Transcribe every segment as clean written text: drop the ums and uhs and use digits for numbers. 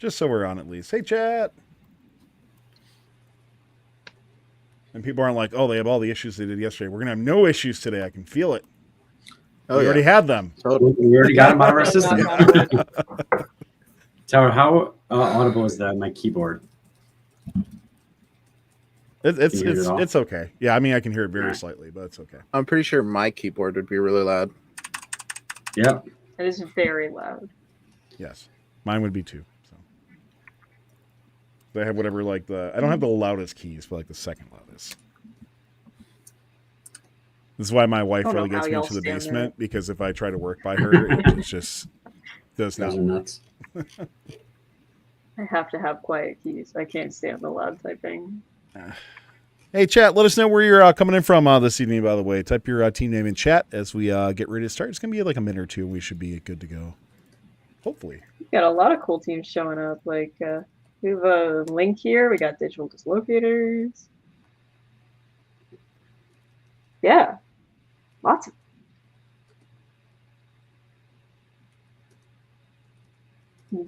Just so we're on at least. Hey, chat. And people aren't like, oh, they have all the issues they did yesterday. We're going to have no issues today. I can feel it. Oh, we already had them. Totally. We already got them out of our system. Tower, how audible is that on my keyboard? It's okay. Yeah, I mean, I can hear it very slightly, but it's okay. I'm pretty sure my keyboard would be really loud. Yep. It is very loud. Yes. Mine would be too. So they have whatever, like I don't have the loudest keys, but like the second loudest. This is why my wife really gets me into the basement, because if I try to work by her, it just does not. Those are nuts. I have to have quiet keys. I can't stand the loud typing. Hey, chat, let us know where you're coming in from this evening, by the way. Type your team name in chat as we get ready to start. It's going to be like a minute or two, and we should be good to go. Hopefully. We got a lot of cool teams showing up. Like, we have a link here. We got digital dislocators. Yeah. Lots of.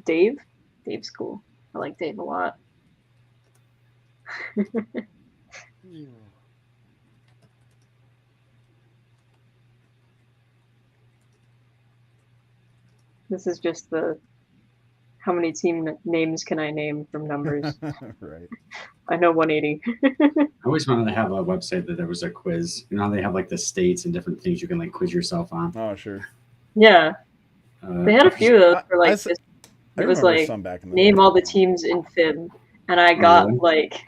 Dave? Dave's cool. I like Dave a lot. This is just the how many team names can I name from numbers? Right. I know 180. I always wanted to have a website that there was a quiz. You know, they have like the states and different things you can like quiz yourself on. Oh, sure. Yeah. They had a few of those for like this. It was like name all the teams in FIB, and I got like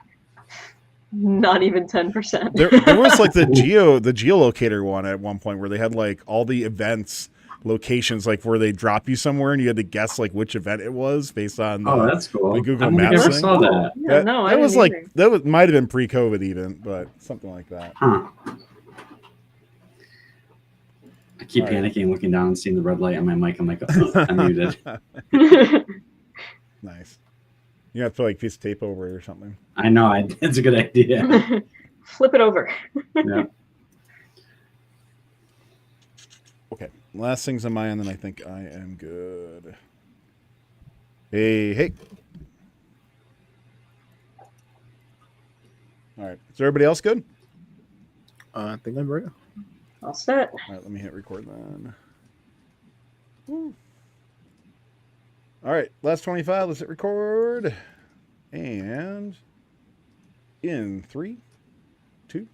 not even 10%. There was like the geolocator one at one point where they had like all the events locations, like where they drop you somewhere and you had to guess like which event it was based on that's cool. the Google I Maps never thing. saw that. Yeah, no, I was didn't like that might have been pre-COVID even, but something like that. Huh. I keep panicking, looking down and seeing the red light on my mic. I'm like, oh, I'm muted. Nice. You have to put like piece of tape over it or something. I know. It's a good idea. Flip it over. Yeah. Okay. Last things on my end, then I think I am good. Hey. All right. Is everybody else good? I think I'm ready. All set. All right. Let me hit record then. Woo. All right. Last 25. Let's hit record. And in 3, 2.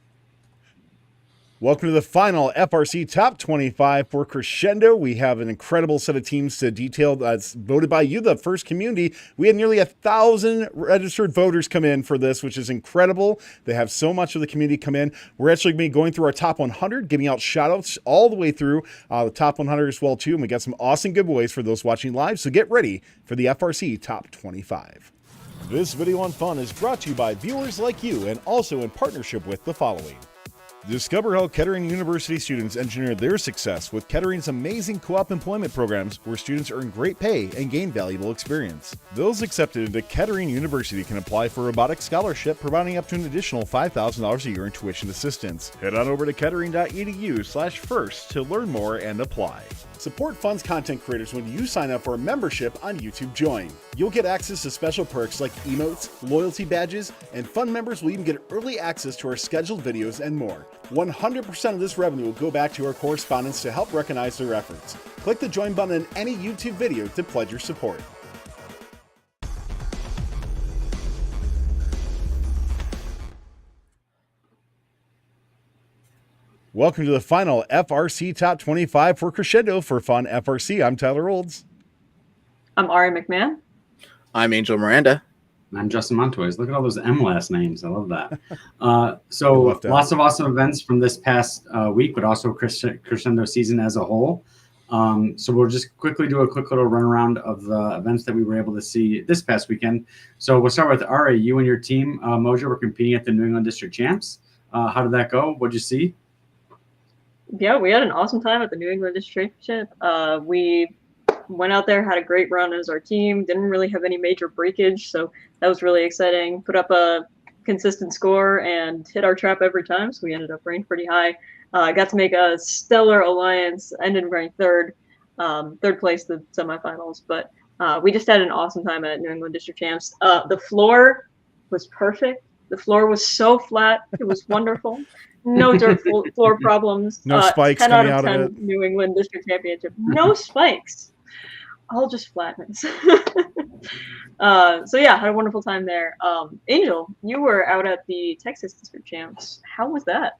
Welcome to the final FRC Top 25 for Crescendo. We have an incredible set of teams to detail that's voted by you, the first community. We had nearly 1,000 registered voters come in for this, which is incredible. They have so much of the community come in. We're actually going to be going through our top 100, giving out shout outs all the way through the top 100 as well, too. And we got some awesome giveaways for those watching live. So get ready for the FRC Top 25. This video on fun is brought to you by viewers like you and also in partnership with the following. Discover how Kettering University students engineer their success with Kettering's amazing co-op employment programs where students earn great pay and gain valuable experience. Those accepted into Kettering University can apply for a robotics scholarship, providing up to an additional $5,000 a year in tuition assistance. Head on over to kettering.edu/first to learn more and apply. Support Fun's content creators when you sign up for a membership on YouTube Join. You'll get access to special perks like emotes, loyalty badges, and Fun members will even get early access to our scheduled videos and more. 100% of this revenue will go back to our correspondents to help recognize their efforts. Click the join button in any YouTube video to pledge your support. Welcome to the final FRC Top 25 for Crescendo for Fun FRC. I'm Tyler Olds. I'm Ari McMahon. I'm Angel Miranda. I'm Justin Montoys. Look at all those M last names. I love that. So lots of awesome events from this past week, but also Crescendo season as a whole. So we'll just quickly do a quick little run around of the events that we were able to see this past weekend. So we'll start with Ari. You and your team, Mojo, were competing at the New England District Champs. How did that go? What'd you see? Yeah, we had an awesome time at the New England District Championship. We went out there, had a great run as our team, didn't really have any major breakage, so that was really exciting. Put up a consistent score and hit our trap every time, so we ended up ranked pretty high. Got to make a stellar alliance, ended ranked third place the semifinals, but We just had an awesome time at New England District Champs. The floor was perfect. The floor was so flat. It was wonderful. No dirt floor problems. No spikes 10 out coming of out 10 of it. New England District Championship. No spikes. All just flatness. So yeah, had a wonderful time there. Angel, you were out at the Texas District Champs. How was that?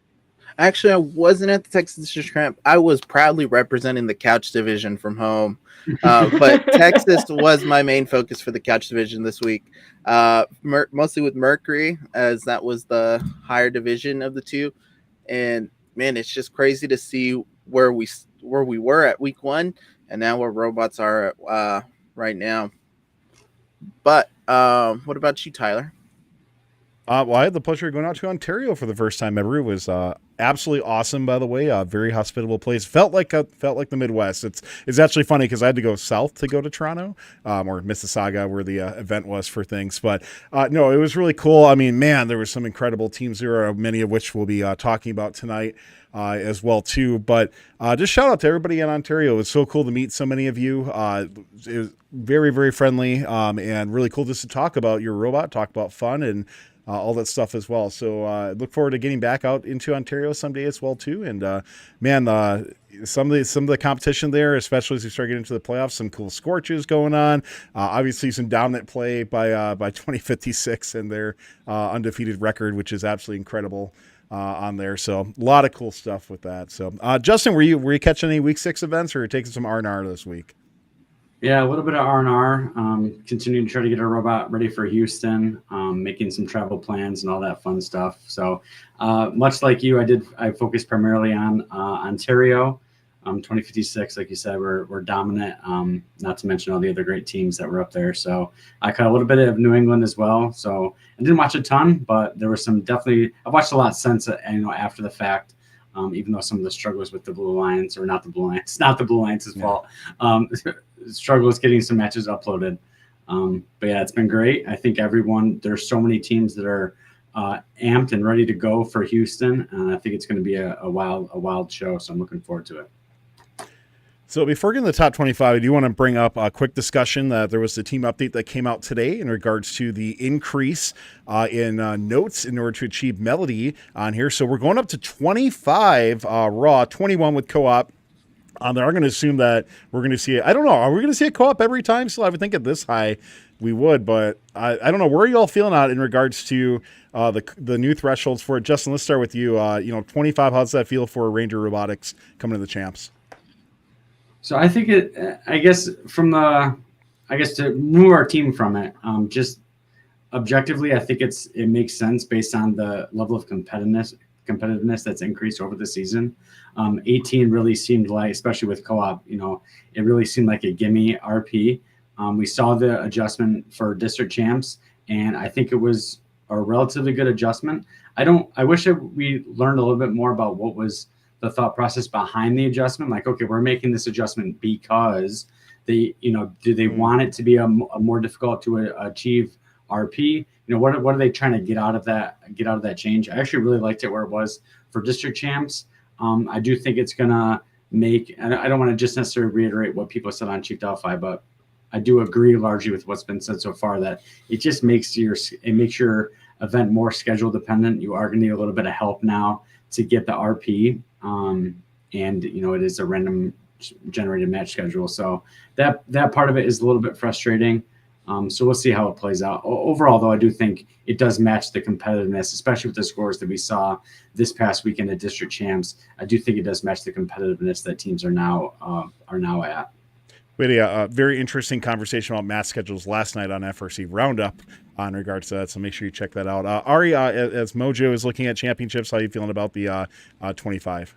Actually, I wasn't at the Texas District Champ. I was proudly representing the couch division from home. But Texas was my main focus for the couch division this week. Mostly with Mercury, as that was the higher division of the two. And man, it's just crazy to see where we were at week 1 and now where robots are right now. But what about you, Tyler? Well, I had the pleasure of going out to Ontario for the first time ever. It was absolutely awesome, by the way. A very hospitable place. Felt like the Midwest. It's actually funny because I had to go south to go to Toronto or Mississauga, where the event was for things. But no, it was really cool. I mean, man, there were some incredible teams there, many of which we'll be talking about tonight. As well too, but just shout out to everybody in Ontario. It was so cool to meet so many of you. It was very, very friendly and really cool just to talk about your robot, talk about fun and all that stuff as well. So look forward to getting back out into Ontario someday as well too. And man, some of the competition there, especially as we start getting into the playoffs, some cool scorches going on. Obviously, some dominant play by 2056 and their undefeated record, which is absolutely incredible. On there, so a lot of cool stuff with that. So, Justin, were you catching any week 6 events, or are you taking some R&R this week? Yeah, a little bit of R&R. Continuing to try to get our robot ready for Houston, making some travel plans and all that fun stuff. So, much like you, I focused primarily on Ontario. 2056, like you said, we're dominant. Not to mention all the other great teams that were up there. So I caught a little bit of New England as well. So I didn't watch a ton, but there was some definitely. I watched a lot since after the fact. Even though some of the struggles with the Blue Lions, or not the Blue Lions, not the Blue Lions' fault. Struggles getting some matches uploaded. But yeah, it's been great. I think there's so many teams that are amped and ready to go for Houston. And I think it's going to be a wild show. So I'm looking forward to it. So before getting to the top 25, I do want to bring up a quick discussion that there was the team update that came out today in regards to the increase in notes in order to achieve melody on here. So we're going up to 25 raw, 21 with co-op. They're going to assume that we're going to see it. I don't know. Are we going to see a co-op every time? So I would think at this high we would, but I don't know. Where are you all feeling out in regards to the new thresholds for it? Justin, let's start with you. 25, how does that feel for Ranger Robotics coming to the champs? So I think to move our team from it, just objectively, I think it makes sense based on the level of competitiveness that's increased over the season. 18 really seemed like, especially with co-op, it really seemed like a gimme RP. We saw the adjustment for district champs, and I think it was a relatively good adjustment. I wish we learned a little bit more about what was the thought process behind the adjustment. Like, okay, we're making this adjustment because do they want it to be a more difficult to achieve RP? What are they trying to get out of that change? I actually really liked it where it was for district champs. I do think it's gonna make, and I don't want to just necessarily reiterate what people said on Chief Delphi, but I do agree largely with what's been said so far, that it just makes your event more schedule dependent. You are gonna need a little bit of help now to get the RP. And it is a random generated match schedule. So that part of it is a little bit frustrating. So we'll see how it plays out. Overall, though, I do think it does match the competitiveness, especially with the scores that we saw this past weekend at district champs. I do think it does match the competitiveness that teams are now at. We had a very interesting conversation about match schedules last night on FRC Roundup in regards to that, so make sure you check that out. Ari, as Mojo is looking at championships, how are you feeling about the 25?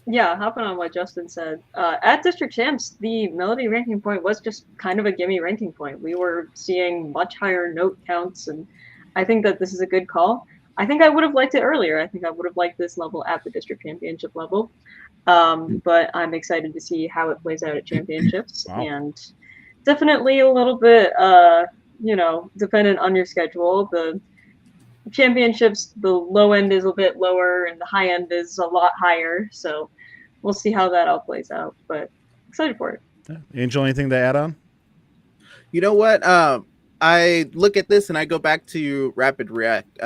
Yeah, hopping on what Justin said. At district champs, the melody ranking point was just kind of a gimme ranking point. We were seeing much higher note counts, and I think that this is a good call. I think I would have liked it earlier. I think I would have liked this level at the district championship level. But I'm excited to see how it plays out at championships. Wow. And definitely a little bit, dependent on your schedule. The championships, the low end is a bit lower and the high end is a lot higher. So we'll see how that all plays out, but excited for it. Yeah. Angel, anything to add on? You know what? I look at this and I go back to Rapid React.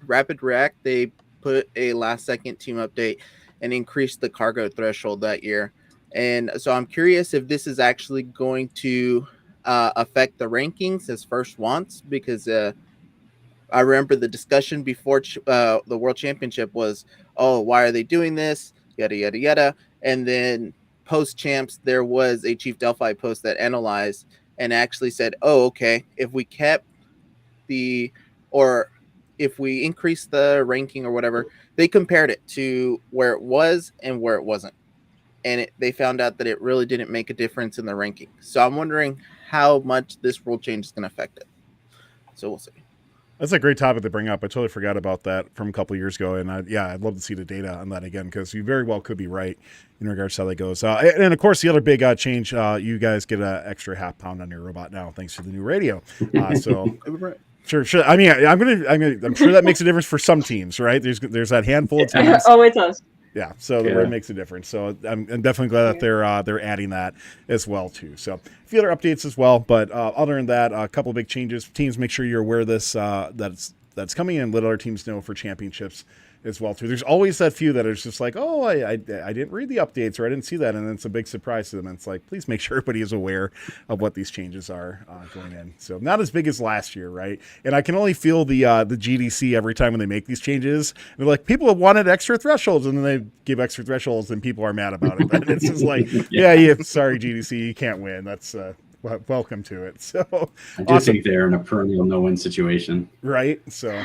Rapid React, they put a last second team update and increased the cargo threshold that year. And so I'm curious if this is actually going to affect the rankings as first wants, because I remember the discussion before the World Championship was, oh, why are they doing this? Yada, yada, yada. And then post champs, there was a Chief Delphi post that analyzed and actually said, oh, okay, if we kept or if we increased the ranking or whatever, they compared it to where it was and where it wasn't. And they found out that it really didn't make a difference in the ranking. So I'm wondering how much this rule change is going to affect it. So we'll see. That's a great topic to bring up. I totally forgot about that from a couple of years ago. And I'd love to see the data on that again, because you very well could be right in regards to how that goes. And of course, the other big change, you guys get an extra half pound on your robot now, thanks to the new radio. So sure. I mean, I'm sure that makes a difference for some teams, right? There's that handful of teams. Oh, it does. Yeah, so the word makes a difference. So I'm definitely glad that they're adding that as well too. So a few other updates as well, but other than that, a couple of big changes. Teams, make sure you're aware of this. That's coming in. Let other teams know for championships as well too. There's always that few that are just like, oh, I didn't read the updates, or I didn't see that, and then it's a big surprise to them. And it's like, please make sure everybody is aware of what these changes are going in. So not as big as last year, right? And I can only feel the GDC every time when they make these changes. They're like, people have wanted extra thresholds, and then they give extra thresholds, and people are mad about it. And it's just like, yeah, sorry, GDC, you can't win. That's welcome to it. So I do think they're in a perennial no-win situation, right? So.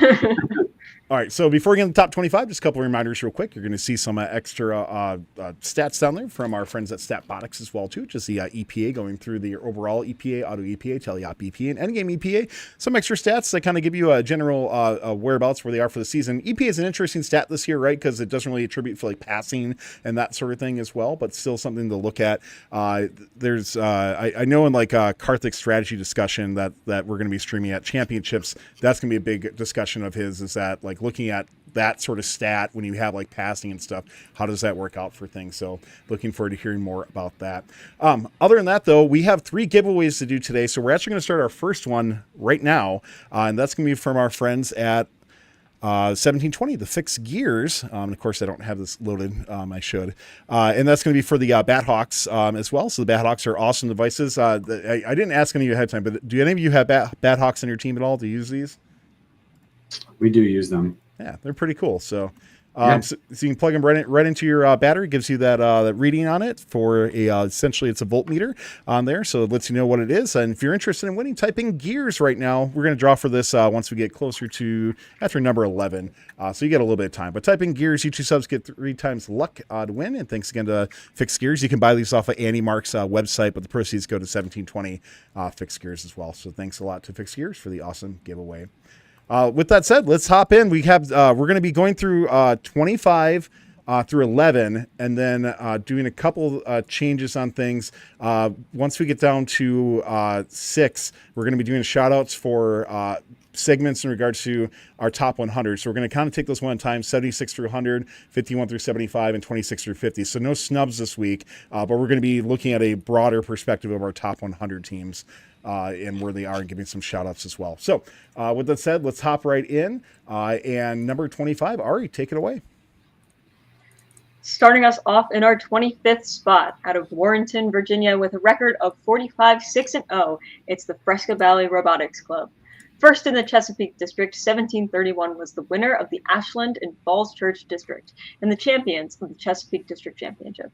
All right, so before we get into the top 25, just a couple of reminders real quick. You're going to see some extra stats down there from our friends at Robotics as well, too, just the EPA going through the overall EPA, auto EPA, teleop EPA, and endgame EPA. Some extra stats that kind of give you a general whereabouts where they are for the season. EPA is an interesting stat this year, right, because it doesn't really attribute for like passing and that sort of thing as well, but still something to look at. There's I know in like Karthik's strategy discussion that we're going to be streaming at championships, that's going to be a big discussion of his, is that like looking at that sort of stat when you have like passing and stuff, how does that work out for things? So looking forward to hearing more about that. Other than that, though, we have 3 giveaways to do today. So we're actually going to start our first one right now, and that's going to be from our friends at 1720, the Fixed Gears. Of course, I don't have this loaded. I should. And that's going to be for the Bathawks as well. So the Bathawks are awesome devices. I didn't ask any of you ahead of time, but do any of you have Bathawks on your team at all to use these? We do use them. Yeah, they're pretty cool. So So you can plug them right into your battery. Gives you that reading on it for essentially it's a voltmeter on there, so it lets you know what it is. And if you're interested in winning, type in gears right now. We're going to draw for this once we get closer to after number 11. So you get a little bit of time. But type in gears. YouTube subs get 3 times luck to win. And thanks again to Fixed Gears. You can buy these off of Andy Mark's website, but the proceeds go to 1720 Fixed Gears as well. So thanks a lot to Fixed Gears for the awesome giveaway. With that said, let's hop in. We have we're going to be going through 25 through 11, and then doing a couple changes on things. Once we get down to 6, we're going to be doing shout outs for segments in regards to our top 100. So we're going to kind of take those one at a time: 76 through 100, 51 through 75, and 26 through 50. So no snubs this week, but we're going to be looking at a broader perspective of our top 100 teams. And where they are, and giving some shout outs as well. So with that said, let's hop right in. And number 25, Ari, take it away. Starting us off in our 25th spot out of Warrenton, Virginia, with a record of 45-6-0, it's the Fresca Valley Robotics Club. First in the Chesapeake District, 1731 was the winner of the Ashland and Falls Church District and the champions of the Chesapeake District Championship.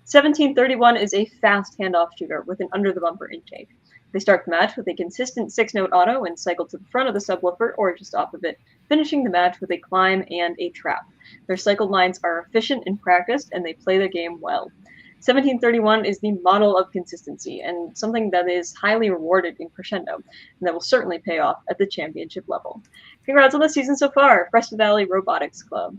1731 is a fast handoff shooter with an under-the-bumper intake. They start the match with a consistent 6-note auto and cycle to the front of the subwoofer or just off of it, finishing the match with a climb and a trap. Their cycled lines are efficient and practiced, and they play the game well. 1731 is the model of consistency and something that is highly rewarded in Crescendo, and that will certainly pay off at the championship level. Congrats on the season so far, Fresca Valley Robotics Club.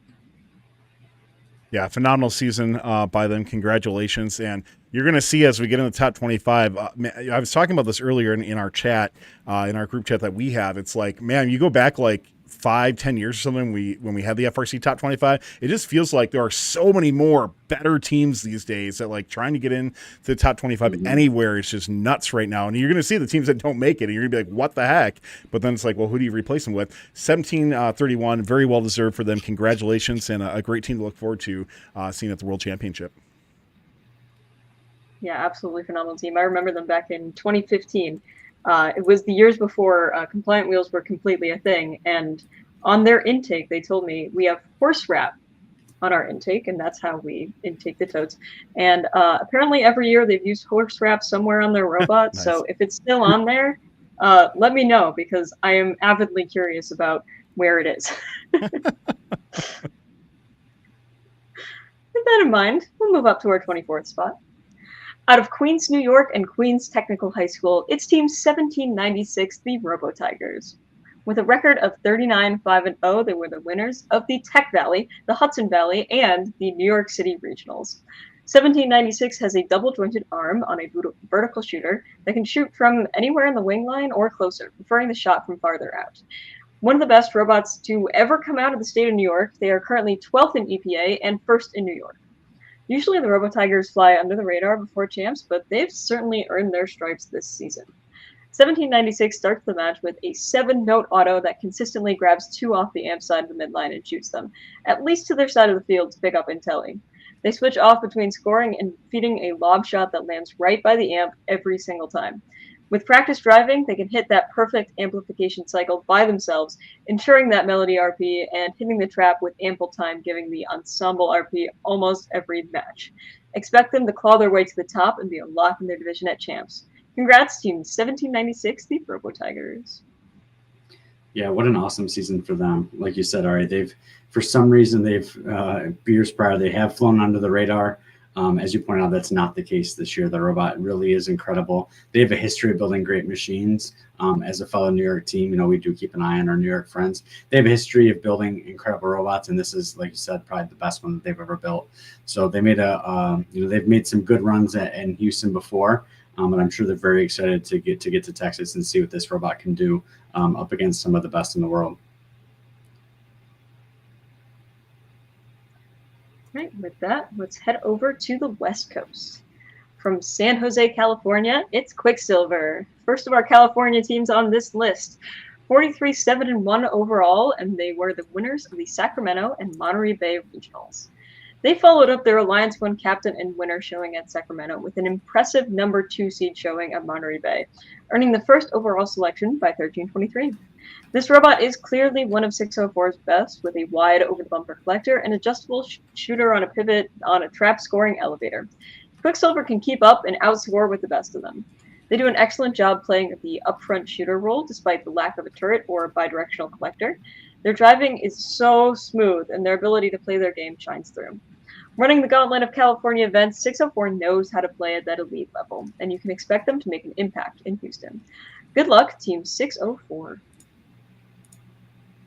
Yeah, phenomenal season by them. Congratulations. And you're going to see as we get in the top 25, I was talking about this earlier in our chat, in our group chat that we have. It's like, man, you go back like 5-10 years or something, when we had the FRC top 25, it just feels like there are so many more better teams these days that like trying to get into the top 25 anywhere is just nuts right now. And you're going to see the teams that don't make it and you're gonna be like, what the heck? But then it's like, well, who do you replace them with? 1731, very well deserved for them. Congratulations, and a great team to look forward to seeing at the World Championship. Yeah, absolutely phenomenal team. I remember them back in 2015. It was the years before compliant wheels were completely a thing. And on their intake, they told me we have horse wrap on our intake, and that's how we intake the totes. And apparently every year they've used horse wrap somewhere on their robot. Nice. So if it's still on there, let me know, because I am avidly curious about where it is. With that in mind, we'll move up to our 24th spot. Out of Queens, New York, and Queens Technical High School, it's Team 1796, the Robo Tigers. With a record of 39-5-0, they were the winners of the Tech Valley, the Hudson Valley, and the New York City Regionals. 1796 has a double-jointed arm on a vertical shooter that can shoot from anywhere in the wing line or closer, preferring the shot from farther out. One of the best robots to ever come out of the state of New York, they are currently 12th in EPA and 1st in New York. Usually the Robo Tigers fly under the radar before champs, but they've certainly earned their stripes this season. 1796 starts the match with a 7-note auto that consistently grabs 2 off the amp side of the midline and shoots them, at least to their side of the field to pick up intelli. They switch off between scoring and feeding a lob shot that lands right by the amp every single time. With practice driving, they can hit that perfect amplification cycle by themselves, ensuring that melody RP and hitting the trap with ample time, giving the ensemble RP almost every match. Expect them to claw their way to the top and be a lock in their division at champs. Congrats, Team 1796, the Robo Tigers. Yeah, what an awesome season for them. Like you said, Ari, for some reason, years prior, they have flown under the radar. As you point out, that's not the case this year. The robot really is incredible. They have a history of building great machines. As a fellow New York team, we do keep an eye on our New York friends. They have a history of building incredible robots, and this is, like you said, probably the best one that they've ever built. So they made they've made some good runs in Houston before, and I'm sure they're very excited to get to Texas and see what this robot can do up against some of the best in the world. Right, with that, let's head over to the West Coast. From San Jose, California, it's Quicksilver. First of our California teams on this list. 43-7-1 overall, and they were the winners of the Sacramento and Monterey Bay Regionals. They followed up their Alliance 1 captain and winner showing at Sacramento with an impressive number 2 seed showing at Monterey Bay, earning the first overall selection by 1323. This robot is clearly one of 604's best, with a wide over-the-bumper collector and adjustable shooter on a pivot on a trap scoring elevator. Quicksilver can keep up and outscore with the best of them. They do an excellent job playing the upfront shooter role despite the lack of a turret or bidirectional collector. Their driving is so smooth, and their ability to play their game shines through. Running the gauntlet of California events, 604 knows how to play at that elite level, and you can expect them to make an impact in Houston. Good luck, Team 604.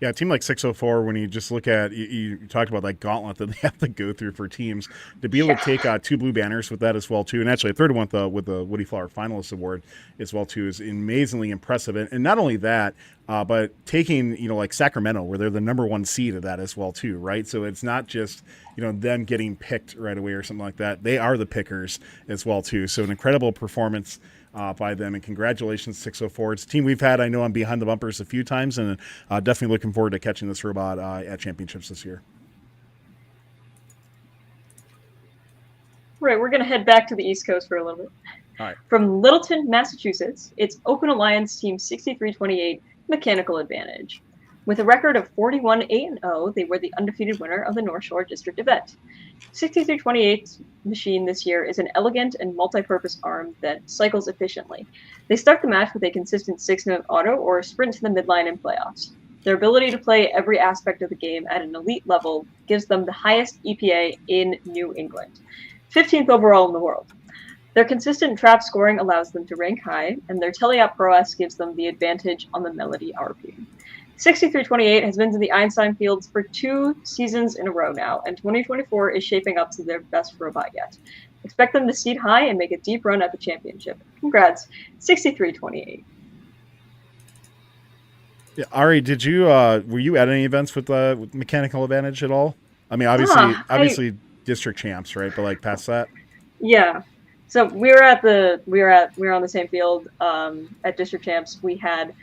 Yeah, a team like 604, when you just look at, you talked about that gauntlet that they have to go through for teams, to be able to take 2 blue banners with that as well, too, and actually a third one with the Woody Flower Finalist Award as well, too, is amazingly impressive. And not only that, but taking, like Sacramento, where they're the number 1 seed of that as well, too, right? So it's not just, them getting picked right away or something like that. They are the pickers as well, too. So an incredible performance by them, and congratulations 604. It's a team we've had, I know, on Behind the Bumpers a few times, and definitely looking forward to catching this robot at championships this year. Right, we're going to head back to the East Coast for a little bit. All right. From Littleton, Massachusetts, it's Open Alliance Team 6328 Mechanical Advantage. With a record of 41-8-0, they were the undefeated winner of the North Shore District event. 6328's machine this year is an elegant and multi-purpose arm that cycles efficiently. They start the match with a consistent 6-note auto or sprint to the midline in playoffs. Their ability to play every aspect of the game at an elite level gives them the highest EPA in New England, 15th overall in the world. Their consistent trap scoring allows them to rank high, and their teleop prowess gives them the advantage on the Melody RP. 6328 has been to the Einstein Fields for 2 seasons in a row now, and 2024 is shaping up to their best robot yet. Expect them to seed high and make a deep run at the championship. Congrats, 6328. Yeah, Ari, did you were you at any events with Mechanical Advantage at all? I mean, obviously district champs, right? But like past that. Yeah. So we were on the same field at district champs. We had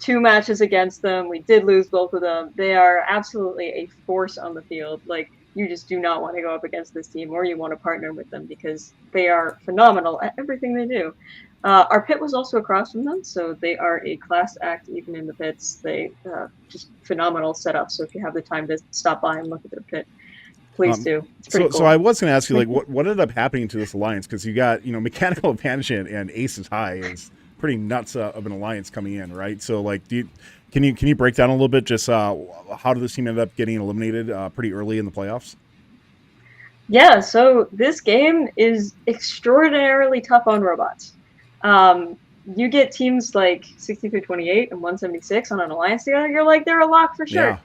2 matches against them. We did lose both of them. They are absolutely a force on the field. Like, you just do not want to go up against this team, or you want to partner with them because they are phenomenal at everything they do. Our pit was also across from them, so they are a class act even in the pits. They just phenomenal setup. So if you have the time to stop by and look at their pit, please do. It's pretty cool. So I was going to ask you, like, what ended up happening to this alliance? Because you got, Mechanical Advantage and Aces High is pretty nuts of an alliance coming in, right? So, like, can you break down a little bit just how did this team end up getting eliminated pretty early in the playoffs? Yeah, so this game is extraordinarily tough on robots. You get teams like 6328 and 176 on an alliance together, you're like, they're a lock for sure.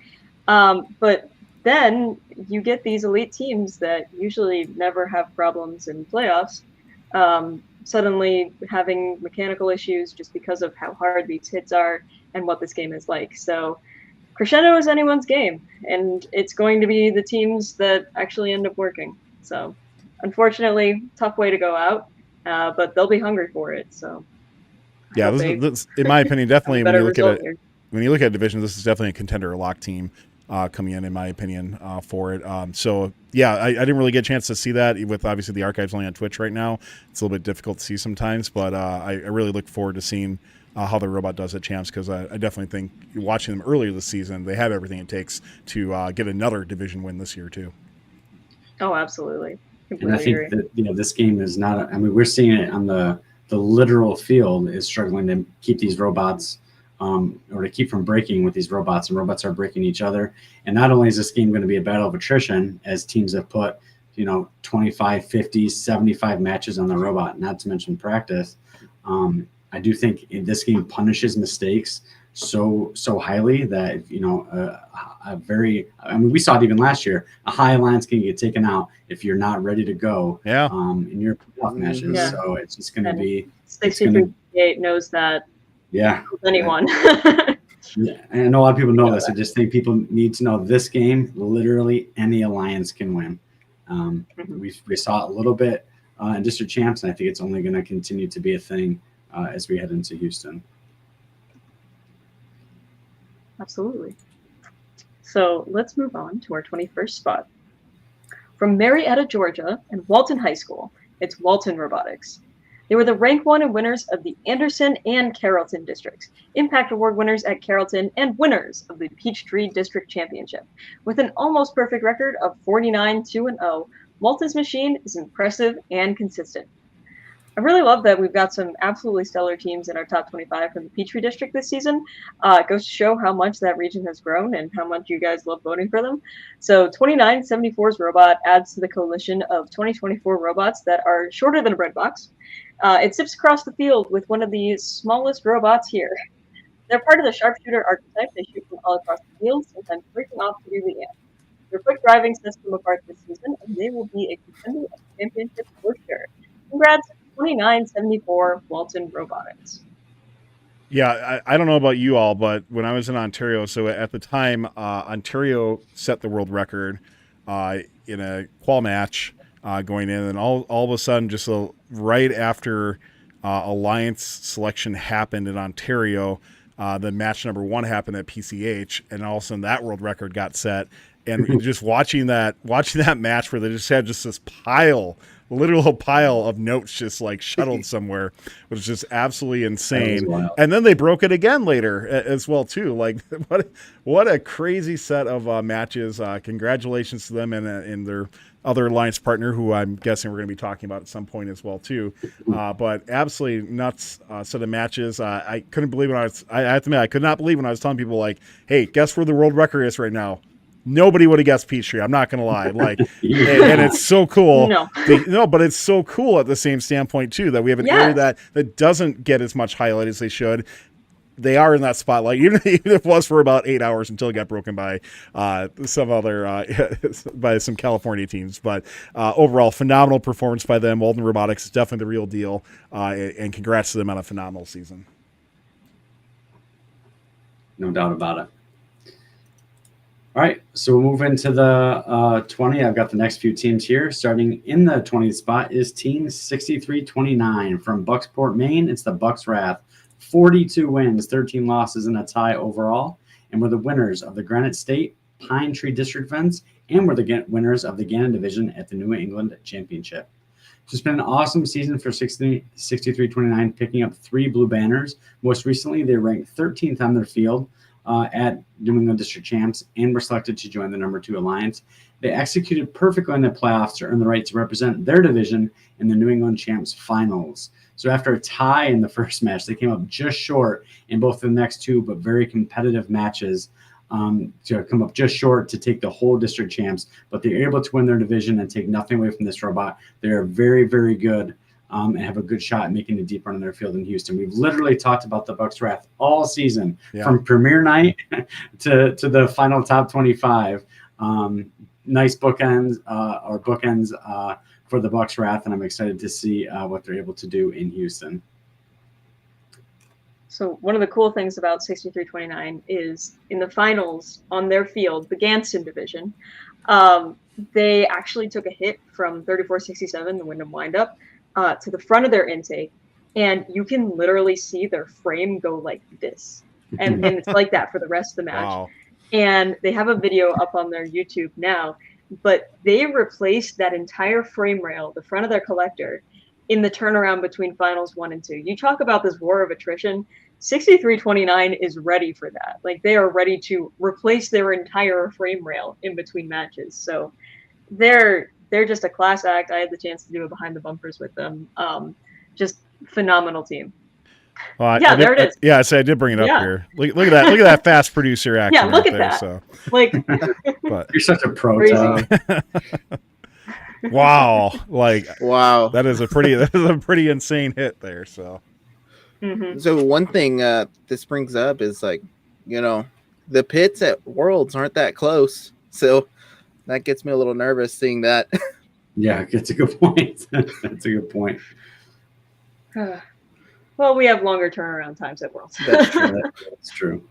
Yeah. But then you get these elite teams that usually never have problems in playoffs, suddenly having mechanical issues just because of how hard these hits are and what this game is like. So Crescendo is anyone's game, and it's going to be the teams that actually end up working. So unfortunately, tough way to go out, but they'll be hungry for it. So yeah, this, in my opinion, definitely when you look at division, this is definitely a contender lock team coming in my opinion, for it. So yeah, I didn't really get a chance to see that with obviously the archives only on Twitch right now. It's a little bit difficult to see sometimes, but I really look forward to seeing how the robot does at champs, because I definitely think watching them earlier this season, they have everything it takes to get another division win this year too. Oh, absolutely. And I think that this game is not. I mean, we're seeing it on the literal field is struggling to keep these robots, or to keep from breaking with these robots, and robots are breaking each other. And not only is this game going to be a battle of attrition, as teams have put 25, 50, 75 matches on the robot, not to mention practice. I do think this game punishes mistakes so highly that we saw it even last year. A high alliance can get taken out if you're not ready to go. Yeah. In your playoff matches. Yeah. So it's just going to be 63-58 knows that. Yeah. Anyone. Yeah. And a lot of people know this. I just think people need to know this game. Literally any alliance can win. We saw it a little bit in district champs, and I think it's only going to continue to be a thing as we head into Houston. Absolutely. So let's move on to our 21st spot. From Marietta, Georgia, and Walton High School, it's Walton Robotics. They were the rank 1 and winners of the Anderson and Carrollton districts, Impact Award winners at Carrollton, and winners of the Peachtree District Championship. With an almost perfect record of 49-2-0, Walton's machine is impressive and consistent. I really love that we've got some absolutely stellar teams in our top 25 from the Peachtree District this season. It goes to show how much that region has grown and how much you guys love voting for them. So 2974's robot adds to the coalition of 2024 robots that are shorter than a bread box. It zips across the field with one of the smallest robots here. They're part of the sharpshooter archetype. They shoot from all across the field, sometimes breaking off to do the end. Their quick driving sets them apart this season, and they will be a contender of the championship for sure. Congrats, 2974 Walton Robotics. Yeah, I don't know about you all, but when I was in Ontario, so at the time, Ontario set the world record in a qual match going in, and all of a sudden, just right after Alliance selection happened in Ontario, the match number 1 happened at PCH, and all of a sudden that world record got set. And just watching that match where they just had just this literal pile of notes just like shuttled somewhere was just absolutely insane. And then they broke it again later as well too. Like what a crazy set of matches. Congratulations to them and their other alliance partner, who I'm guessing we're going to be talking about at some point as well too. But absolutely nuts set of matches. I couldn't believe I have to admit, I could not believe when I was telling people like, hey, guess where the world record is right now. Nobody would have guessed Peachtree. I'm not going to lie. Like, and it's so cool. No, but it's so cool at the same standpoint too, that we have an area that doesn't get as much highlight as they should. They are in that spotlight, even if it was for about 8 hours until it got broken by some other by some California teams. But overall, phenomenal performance by them. Walton Robotics is definitely the real deal, and congrats to them on a phenomenal season. No doubt about it. All right, so we'll move into the 20. I've got the next few teams here. Starting in the 20th spot is Team 6329 from Bucksport, Maine. It's the Bucks Wrath. 42 wins, 13 losses, and a tie overall. And we're the winners of the Granite State Pine Tree District events, and we're the winners of the Gannon Division at the New England Championship. So it's been an awesome season for 6329, picking up 3 blue banners. Most recently, they ranked 13th on their field at New England District Champs and were selected to join the number 2 alliance. They executed perfectly in the playoffs to earn the right to represent their division in the New England Champs finals. So after a tie in the first match, they came up just short in both the next 2, but very competitive matches to come up just short to take the whole district champs. But they're able to win their division and take nothing away from this robot. They are very, very good. And have a good shot at making a deep run in their field in Houston. We've literally talked about the Bucks Wrath all season, from premiere night to the final top 25. Nice bookends for the Bucks Wrath, and I'm excited to see what they're able to do in Houston. So one of the cool things about 6329 is in the finals on their field, the Ganston division, they actually took a hit from 3467, the Wyndham windup, to the front of their intake, and you can literally see their frame go like this, and it's like that for the rest of the match. Wow. And they have a video up on their YouTube now, but they replaced that entire frame rail, the front of their collector, in the turnaround between finals 1 and 2. You talk about this war of attrition. 6329 is ready for that. Like, they are ready to replace their entire frame rail in between matches. So they're just a class act. I had the chance to do a behind the bumpers with them. Just phenomenal team. Well, there it is. Yeah, I did bring it up here. Look at that. Look at that fast producer action. Yeah, look at there, that. So. Like, But You're such a pro. wow, Wow. that is a pretty insane hit there. So. mm-hmm. So one thing this brings up is, like, the pits at Worlds aren't that close. So that gets me a little nervous seeing that. Yeah, that's a good point. That's a good point. Well, we have longer turnaround times at Worlds. That's true. That's true.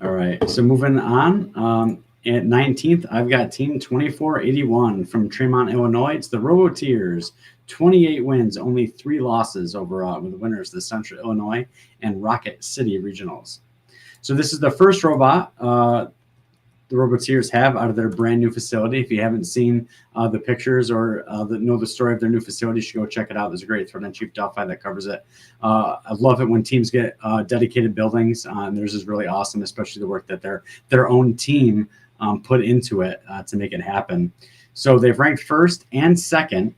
All right. So moving on. At 19th, I've got Team 2481 from Tremont, Illinois. It's the Robotics. 28 wins, only 3 losses overall, with the winners the Central Illinois and Rocket City Regionals. So this is the first robot the Robotics have out of their brand new facility. If you haven't seen the pictures or know the story of their new facility, you should go check it out. There's a great thread on Chief Delphi that covers it. I love it when teams get dedicated buildings. And theirs is really awesome, especially the work that their own team put into it to make it happen. So they've ranked first and second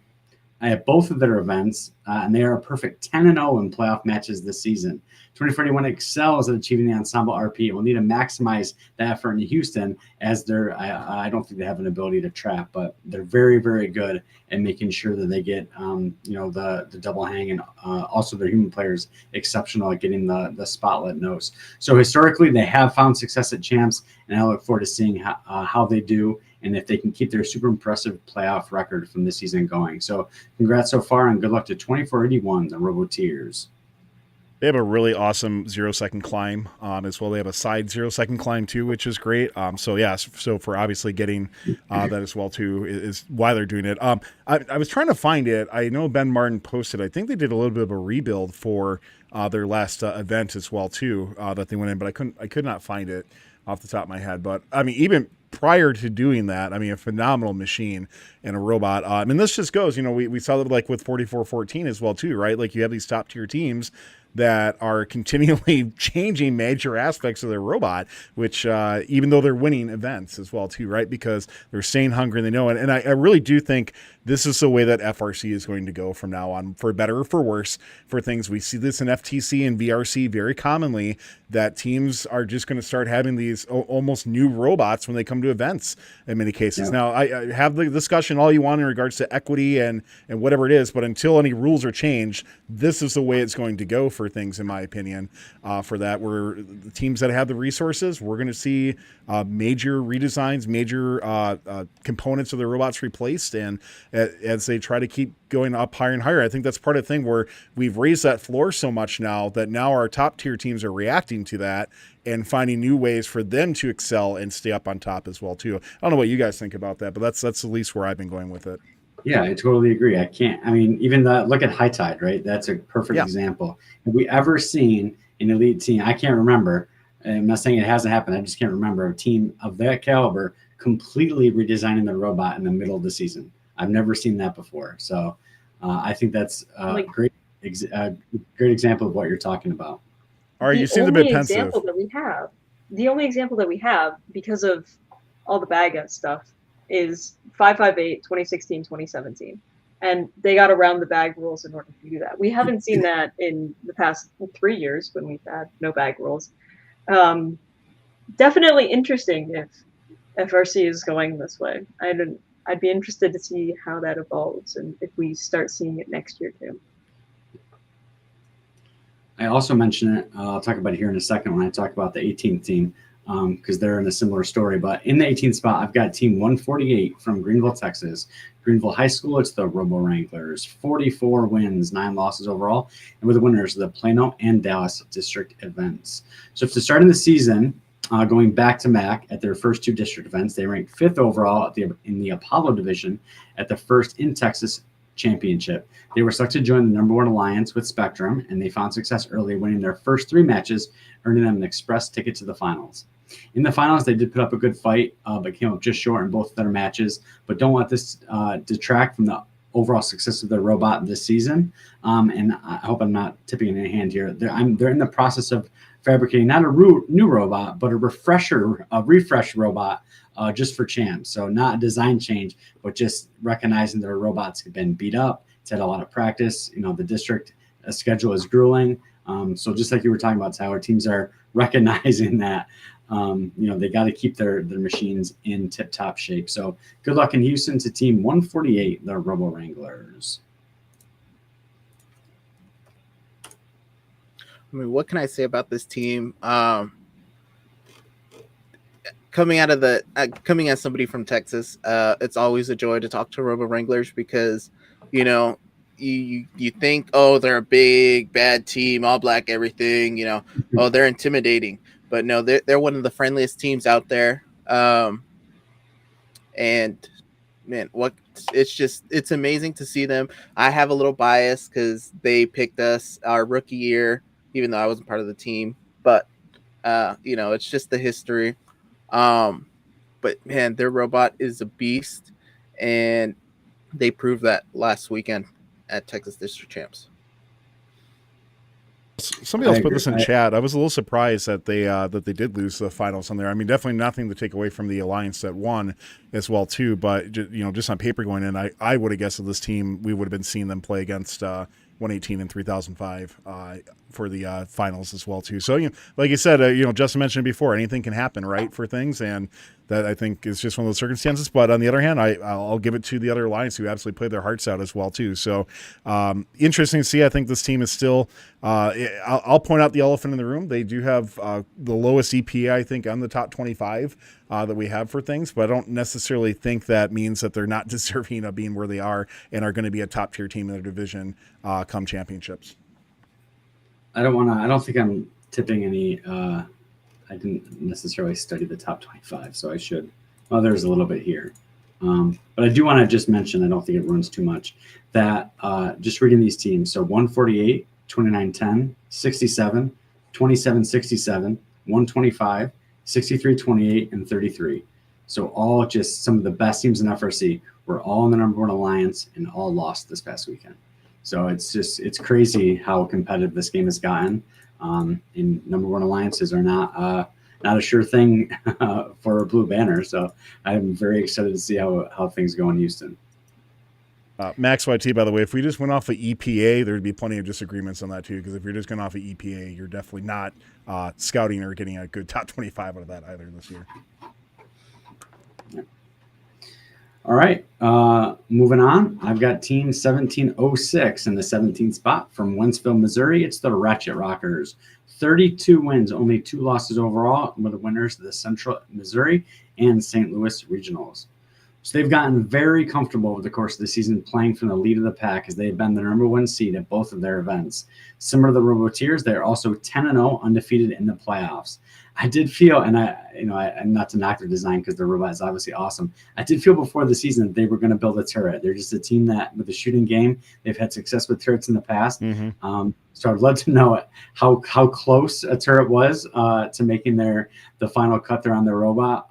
at both of their events, and they are a perfect 10-0 in playoff matches this season. 2041 excels at achieving the ensemble RP. We'll need to maximize that effort in Houston, as I don't think they have an ability to trap, but they're very, very good at making sure that they get the double hang, and also their human players exceptional at getting the spotlit nose. So historically, they have found success at champs, and I look forward to seeing how they do, and if they can keep their super impressive playoff record from this season going. So congrats so far, and good luck to 2481, the Robotics. They have a really awesome 0-second climb as well. They have a side 0-second climb too, which is great. So for obviously getting that as well too is why they're doing it. I was trying to find it. I know Ben Martin posted, I think they did a little bit of a rebuild for their last event as well too that they went in, but I could not find it off the top of my head. But I mean, even prior to doing that, I mean, a phenomenal machine and a robot. And this just goes, we saw that like with 4414 as well too, right? Like you have these top tier teams that are continually changing major aspects of their robot, which even though they're winning events as well too, right? Because they're staying hungry and they know it. And I really do think this is the way that FRC is going to go from now on, for better or for worse, for things. We see this in FTC and VRC very commonly, that teams are just going to start having these almost new robots when they come to events in many cases. Yeah. Now, I have the discussion all you want in regards to equity and whatever it is, but until any rules are changed, this is the way it's going to go for things, in my opinion, for that. Where the teams that have the resources, we're going to see major redesigns, major components of the robots replaced, and as they try to keep going up higher and higher. I think that's part of the thing where we've raised that floor so much now that now our top tier teams are reacting to that and finding new ways for them to excel and stay up on top as well too. I don't know what you guys think about that, but that's at least where I've been going with it. Yeah, I totally agree. Even look at High Tide, right? That's a perfect example. Have we ever seen an elite team? I can't remember. I'm not saying it hasn't happened. I just can't remember a team of that caliber completely redesigning the robot in the middle of the season. I've never seen that before. So I think that's a great example of what you're talking about. All right, you seem a bit pensive. The only example that we have, because of all the Baga stuff, is 558, 2016, 2017. And they got around the bag rules in order to do that. We haven't seen that in the past 3 years when we've had no bag rules. Definitely interesting if FRC is going this way. I'd be interested to see how that evolves and if we start seeing it next year too. I also mentioned it. I'll talk about it here in a second when I talk about the 18th team, because they're in a similar story. But in the 18th spot, I've got team 148 from Greenville, Texas. Greenville High School, it's the Robo Wranglers. 44 wins, 9 losses overall. And with the winners of the Plano and Dallas district events. So to start in the season, going back to back at their first 2 district events, they ranked 5th overall in the Apollo division at the first in Texas championship. They were selected to join the number 1 alliance with Spectrum, and they found success early, winning their first 3 matches, earning them an express ticket to the finals. In the finals, they did put up a good fight, but came up just short in both their matches. But don't let this detract from the overall success of their robot this season. And I hope I'm not tipping in a hand here. They're in the process of fabricating not a new robot, but a refresh robot just for champs. So not a design change, but just recognizing their robots have been beat up. It's had a lot of practice. The district schedule is grueling. So just like you were talking about, Tyler, teams are recognizing that, they got to keep their machines in tip-top shape. So good luck in Houston to team 148, the Robo Wranglers. I mean, what can I say about this team? Coming as somebody from Texas, it's always a joy to talk to Robo Wranglers because, you think, oh, they're a big bad team, all black, everything, oh, they're intimidating, but no, they're one of the friendliest teams out there. And man, it's amazing to see them. I have a little bias because they picked us our rookie year, even though I wasn't part of the team, but it's just the history. But man, their robot is a beast, and they proved that last weekend at Texas District Champs. Somebody else put this in chat. I was a little surprised that they did lose the finals on there. I mean, definitely nothing to take away from the alliance that won as well too. But just on paper going in, I would have guessed that this team we would have been seeing them play against 118 and 3005 for the finals as well too. So like you said, Justin mentioned before, anything can happen, right, for things, and that I think is just one of those circumstances. But on the other hand, I'll give it to the other alliance who absolutely played their hearts out as well too. So interesting to see. I think this team is still. I'll point out the elephant in the room. They do have the lowest EPA, I think, on the top 25 that we have for things, but I don't necessarily think that means that they're not deserving of being where they are and are going to be a top tier team in their division come championships. I don't think I'm tipping any. I didn't necessarily study the top 25, so I should. Well, there's a little bit here. But I do want to just mention, I don't think it runs too much, that just reading these teams. So 148, 2910, 67, 2767, 125, 6328, and 33. So all just some of the best teams in FRC were all in the number 1 alliance and all lost this past weekend. So it's crazy how competitive this game has gotten. And number 1 alliances are not a sure thing for a blue banner. So I'm very excited to see how things go in Houston. Max YT, by the way, if we just went off of EPA, there'd be plenty of disagreements on that too. Because if you're just going off of EPA, you're definitely not scouting or getting a good top 25 out of that either this year. Yeah. All right, moving on. I've got team 1706 in the 17th spot from Wentzville, Missouri. It's the Ratchet Rockers. 32 wins, only 2 losses overall, with the winners of the Central Missouri and St. Louis regionals. So they've gotten very comfortable over the course of the season playing from the lead of the pack as they have been the number 1 seed at both of their events. Similar to the Robotiers, they're also 10-0 undefeated in the playoffs. I did feel, and I'm not to knock their design because their robot is obviously awesome. I did feel before the season that they were going to build a turret. They're just a team that, with the shooting game, they've had success with turrets in the past. So I'd love to know how close a turret was to making the final cut there on their robot.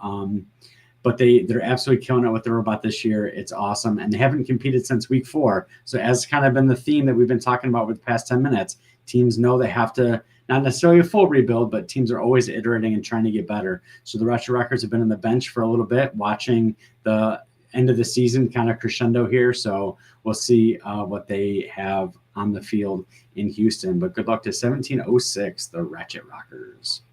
But they're absolutely killing it with the robot this year. It's awesome. And they haven't competed since week 4. So as kind of been the theme that we've been talking about with the past 10 minutes, teams know they have to, not necessarily a full rebuild, but teams are always iterating and trying to get better. So the Ratchet Rockers have been on the bench for a little bit, watching the end of the season kind of crescendo here. So we'll see what they have on the field in Houston. But good luck to 1706, the Ratchet Rockers.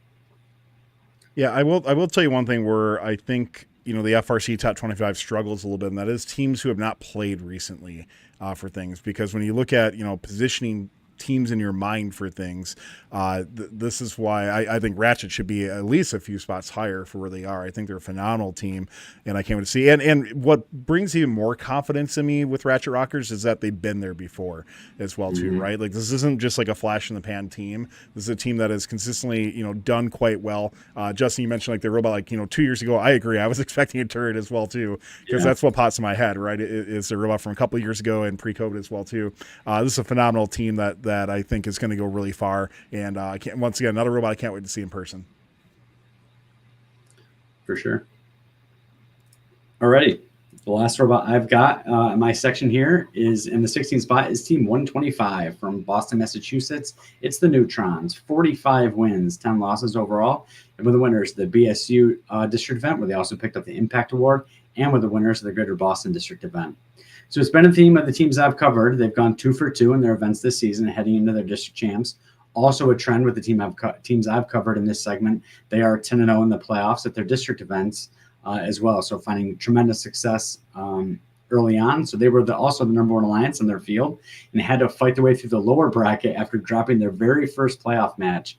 Yeah, I will tell you one thing where I think, the FRC top 25 struggles a little bit, and that is teams who have not played recently for things. Because when you look at, positioning teams in your mind for things, this is why I think Ratchet should be at least a few spots higher for where they are. I think they're a phenomenal team, and I can't wait to see. And what brings even more confidence in me with Ratchet Rockers is that they've been there before as well too, right? Like, this isn't just like a flash in the pan team. This is a team that has consistently, done quite well. Justin, you mentioned like their robot, like 2 years ago. I agree. I was expecting a turret as well too, because that's what pops in my head, right? It's a robot from a couple of years ago and pre-COVID as well too. This is a phenomenal team that I think is going to go really far. And once again, another robot I can't wait to see in person. For sure. Alrighty. The last robot I've got in my section here is in the 16th spot is Team 125 from Boston, Massachusetts. It's the Neutrons. 45 wins, 10 losses overall. And with the winners, the BSU district event, where they also picked up the Impact Award, and with the winners of the Greater Boston district event. So it's been a theme of the teams I've covered. They've gone 2 for 2 in their events this season, heading into their district champs. Also a trend with the teams I've covered in this segment. They are 10-0 in the playoffs at their district events as well. So finding tremendous success early on. So they were also the number 1 alliance in their field, and had to fight their way through the lower bracket after dropping their very first playoff match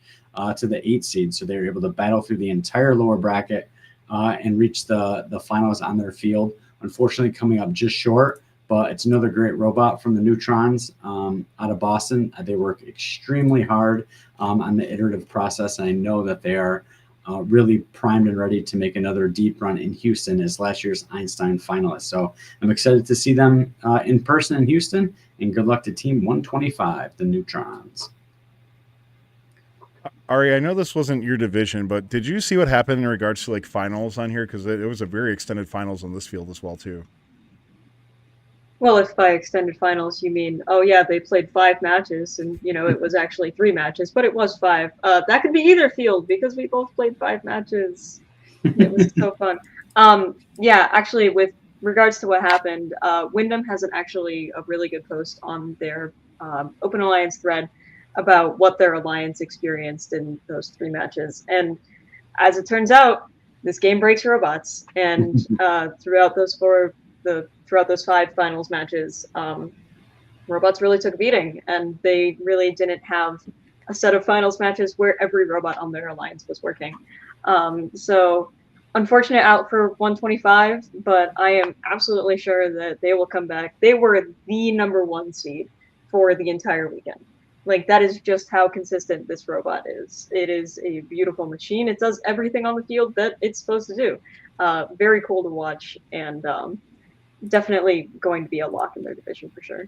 to the 8 seed. So they were able to battle through the entire lower bracket and reach the finals on their field. Unfortunately, coming up just short. But it's another great robot from the Neutrons out of Boston. They work extremely hard on the iterative process, and I know that they are really primed and ready to make another deep run in Houston as last year's Einstein finalists. So I'm excited to see them in person in Houston, and good luck to Team 125, the Neutrons. Ari, I know this wasn't your division, but did you see what happened in regards to like finals on here? Because it was a very extended finals on this field as well too. Well, if by extended finals you mean, oh yeah, they played 5 matches, and it was actually 3 matches, but it was 5. That could be either field because we both played 5 matches. It was so fun. Yeah, actually, with regards to what happened, Wyndham has a really good post on their Open Alliance thread about what their alliance experienced in those 3 matches, and as it turns out, this game breaks robots, and throughout those 5 finals matches, robots really took a beating, and they really didn't have a set of finals matches where every robot on their alliance was working. So unfortunate out for 125, but I am absolutely sure that they will come back. They were the number 1 seed for the entire weekend. Like, that is just how consistent this robot is. It is a beautiful machine. It does everything on the field that it's supposed to do. Very cool to watch, and definitely going to be a lock in their division for sure.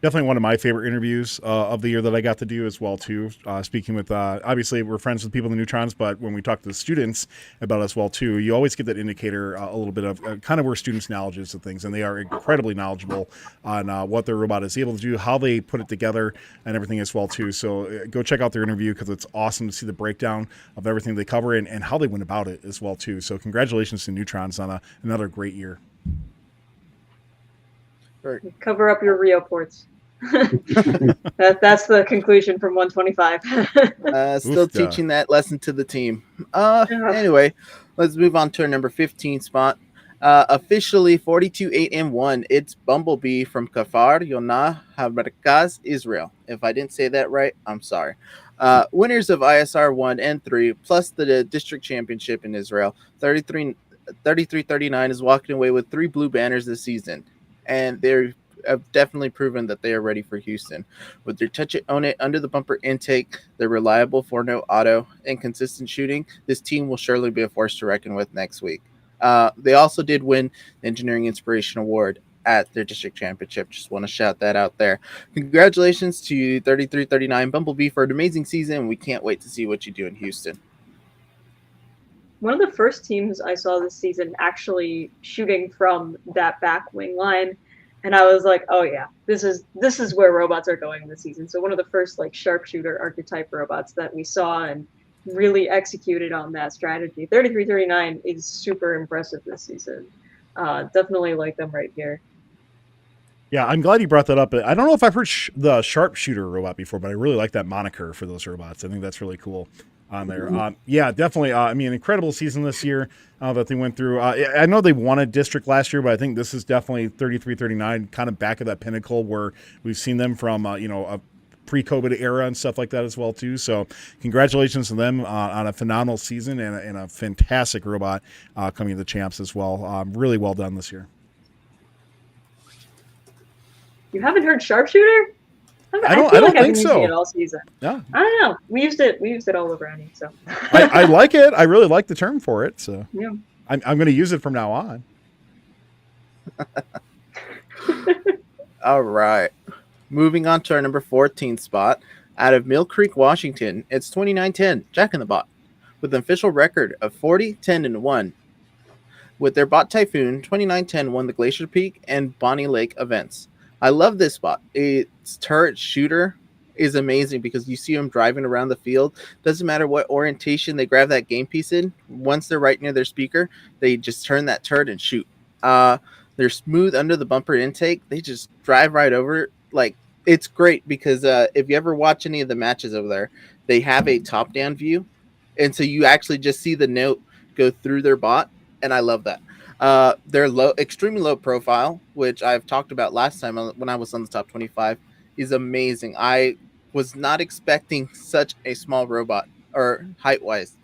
Definitely one of my favorite interviews of the year that I got to do as well too. Speaking with, obviously we're friends with people in the Neutrons, but when we talk to the students about as well too, you always get that indicator a little bit of kind of where students' knowledge is of things, and they are incredibly knowledgeable on what their robot is able to do, how they put it together, and everything as well too. So go check out their interview because it's awesome to see the breakdown of everything they cover and how they went about it as well too. So congratulations to Neutrons on another great year. Cover up your Rio ports. That's the conclusion from 125. Still teaching that lesson to the team. Anyway, let's move on to our number 15 spot. Officially 42-8-1. It's Bumblebee from Kfar Yonah Hamerkaz, Israel. If I didn't say that right, I'm sorry. Winners of ISR 1 and 3, plus the district championship in Israel. 33 3339 is walking away with 3 blue banners this season, and they're have definitely proven that they are ready for Houston. With their touch it, own it, under the bumper intake, their reliable 4-note auto, and consistent shooting, this team will surely be a force to reckon with next week. They also did win the Engineering Inspiration Award at their district championship. Just want to shout that out there. Congratulations to 3339 Bumblebee for an amazing season. We can't wait to see what you do in Houston. One of the first teams I saw this season actually shooting from that back wing line, and I was like, oh yeah, this is where robots are going this season. So one of the first like sharpshooter archetype robots that we saw and really executed on that strategy. 3339 is super impressive this season. Definitely like them right here. Yeah, I'm glad you brought that up. I don't know if I've heard the sharpshooter robot before, but I really like that moniker for those robots. I think that's really cool on there. Yeah, definitely. I mean, incredible season this year that they went through. I know they won a district last year, but I think this is definitely 3339, kind of back of that pinnacle where we've seen them from, a pre-COVID era and stuff like that as well too. So congratulations to them on a phenomenal season and a fantastic robot coming to the champs as well. Really well done this year. You haven't heard sharpshooter? I don't think so. Using it all season. Yeah. I don't know. We used it all over Annie. So I like it. I really like the term for it. So yeah. I'm going to use it from now on. All right. Moving on to our number 14 spot. Out of Mill Creek, Washington, it's 2910, Jack in the Bot, with an official record of 40, 10, and 1. With their bot Typhoon, 2910 won the Glacier Peak and Bonnie Lake events. I love this bot. Its turret shooter is amazing because you see them driving around the field. Doesn't matter what orientation they grab that game piece in. Once they're right near their speaker, they just turn that turret and shoot. They're smooth under the bumper intake. They just drive right over it. Like, it's great because if you ever watch any of the matches over there, they have a top-down view. And so you actually just see the note go through their bot, and I love that. Their extremely low profile, which I've talked about last time when I was on the top 25, is amazing. I was not expecting such a small robot, or height-wise.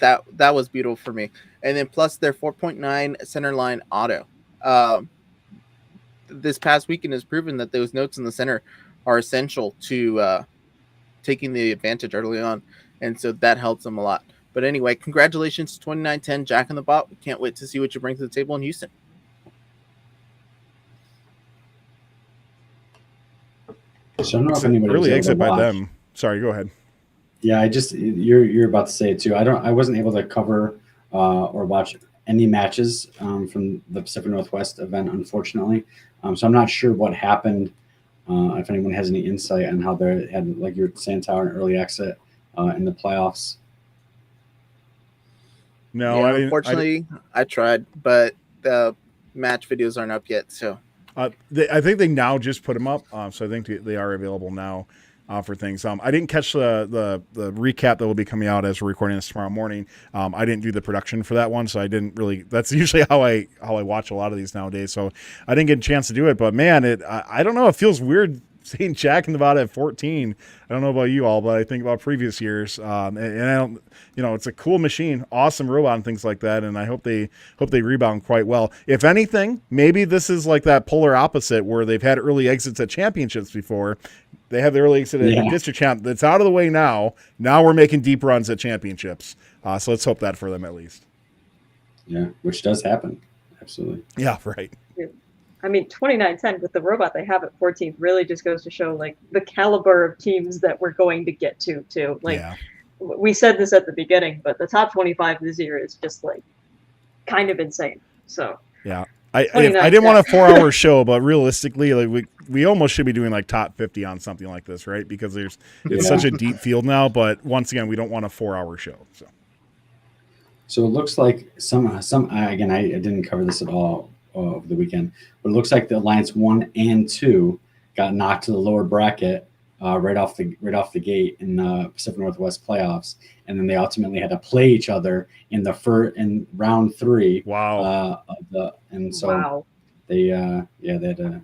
That was beautiful for me. And then plus their 4.9 center line auto. This past weekend has proven that those notes in the center are essential to taking the advantage early on. And so that helps them a lot. But anyway, congratulations to 2910 Jack in the Bot. We can't wait to see what you bring to the table in Houston. So I don't know if anybody early exit by them. Sorry, go ahead. Yeah, you're about to say it too. I wasn't able to cover or watch any matches from the Pacific Northwest event, unfortunately. So I'm not sure what happened. If anyone has any insight on how they had, like you were saying, Tower, an early exit in the playoffs. No, yeah, unfortunately, I tried, but the match videos aren't up yet. So I think they now just put them up. So I think they are available now for things. I didn't catch the recap that will be coming out as we're recording this tomorrow morning. I didn't do the production for that one, so I didn't really. That's usually how I watch a lot of these nowadays. So I didn't get a chance to do it. But man, I don't know. It feels weird seeing Jack in the Bot at 14. I don't know about you all, but I think about previous years. And I don't, it's a cool machine, awesome robot and things like that. And I hope they rebound quite well. If anything, maybe this is like that polar opposite where they've had early exits at championships before. They have the early exit at district champ. That's out of the way now. Now we're making deep runs at championships. So let's hope that for them at least. Yeah, which does happen. Absolutely. Yeah, right. I mean, 2910 with the robot they have at 14th really just goes to show like the caliber of teams that we're going to get to too. Like we said this at the beginning, but the top 25 this year is just like kind of insane. So yeah, I didn't want a 4-hour show, but realistically, like we almost should be doing like top 50 on something like this, right? Because it's such a deep field now. But once again, we don't want a 4-hour show. So it looks like some again, I didn't cover this at all over the weekend, but it looks like the Alliance 1 and 2 got knocked to the lower bracket right off the gate in the Pacific Northwest playoffs, and then they ultimately had to play each other in in round 3. Wow! They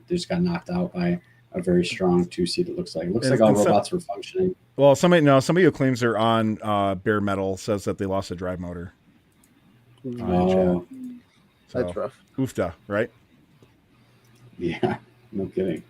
just got knocked out by a very strong 2 seed. It looks like all robots were functioning. Well, somebody who claims they're on bare metal says that they lost a drive motor. Oh, So, That's rough. Oofda, right? yeah, no kidding.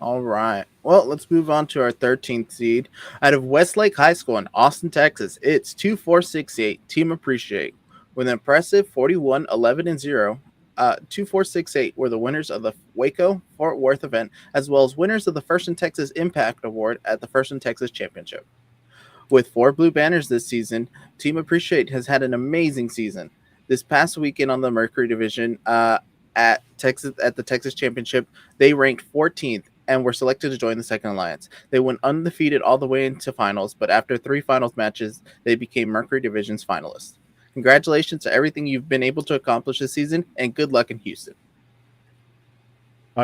All right. Well, let's move on to our 13th seed. Out of Westlake High School in Austin, Texas, it's 2468 Team Appreciate with an impressive 41-11-0. 2468 were the winners of the Waco Fort Worth event, as well as winners of the First in Texas Impact Award at the First in Texas Championship. With 4 blue banners this season, Team Appreciate has had an amazing season. This past weekend on the Mercury Division at the Texas Championship, they ranked 14th and were selected to join the Second Alliance. They went undefeated all the way into finals, but after 3 finals matches, they became Mercury Division's finalists. Congratulations to everything you've been able to accomplish this season, and good luck in Houston.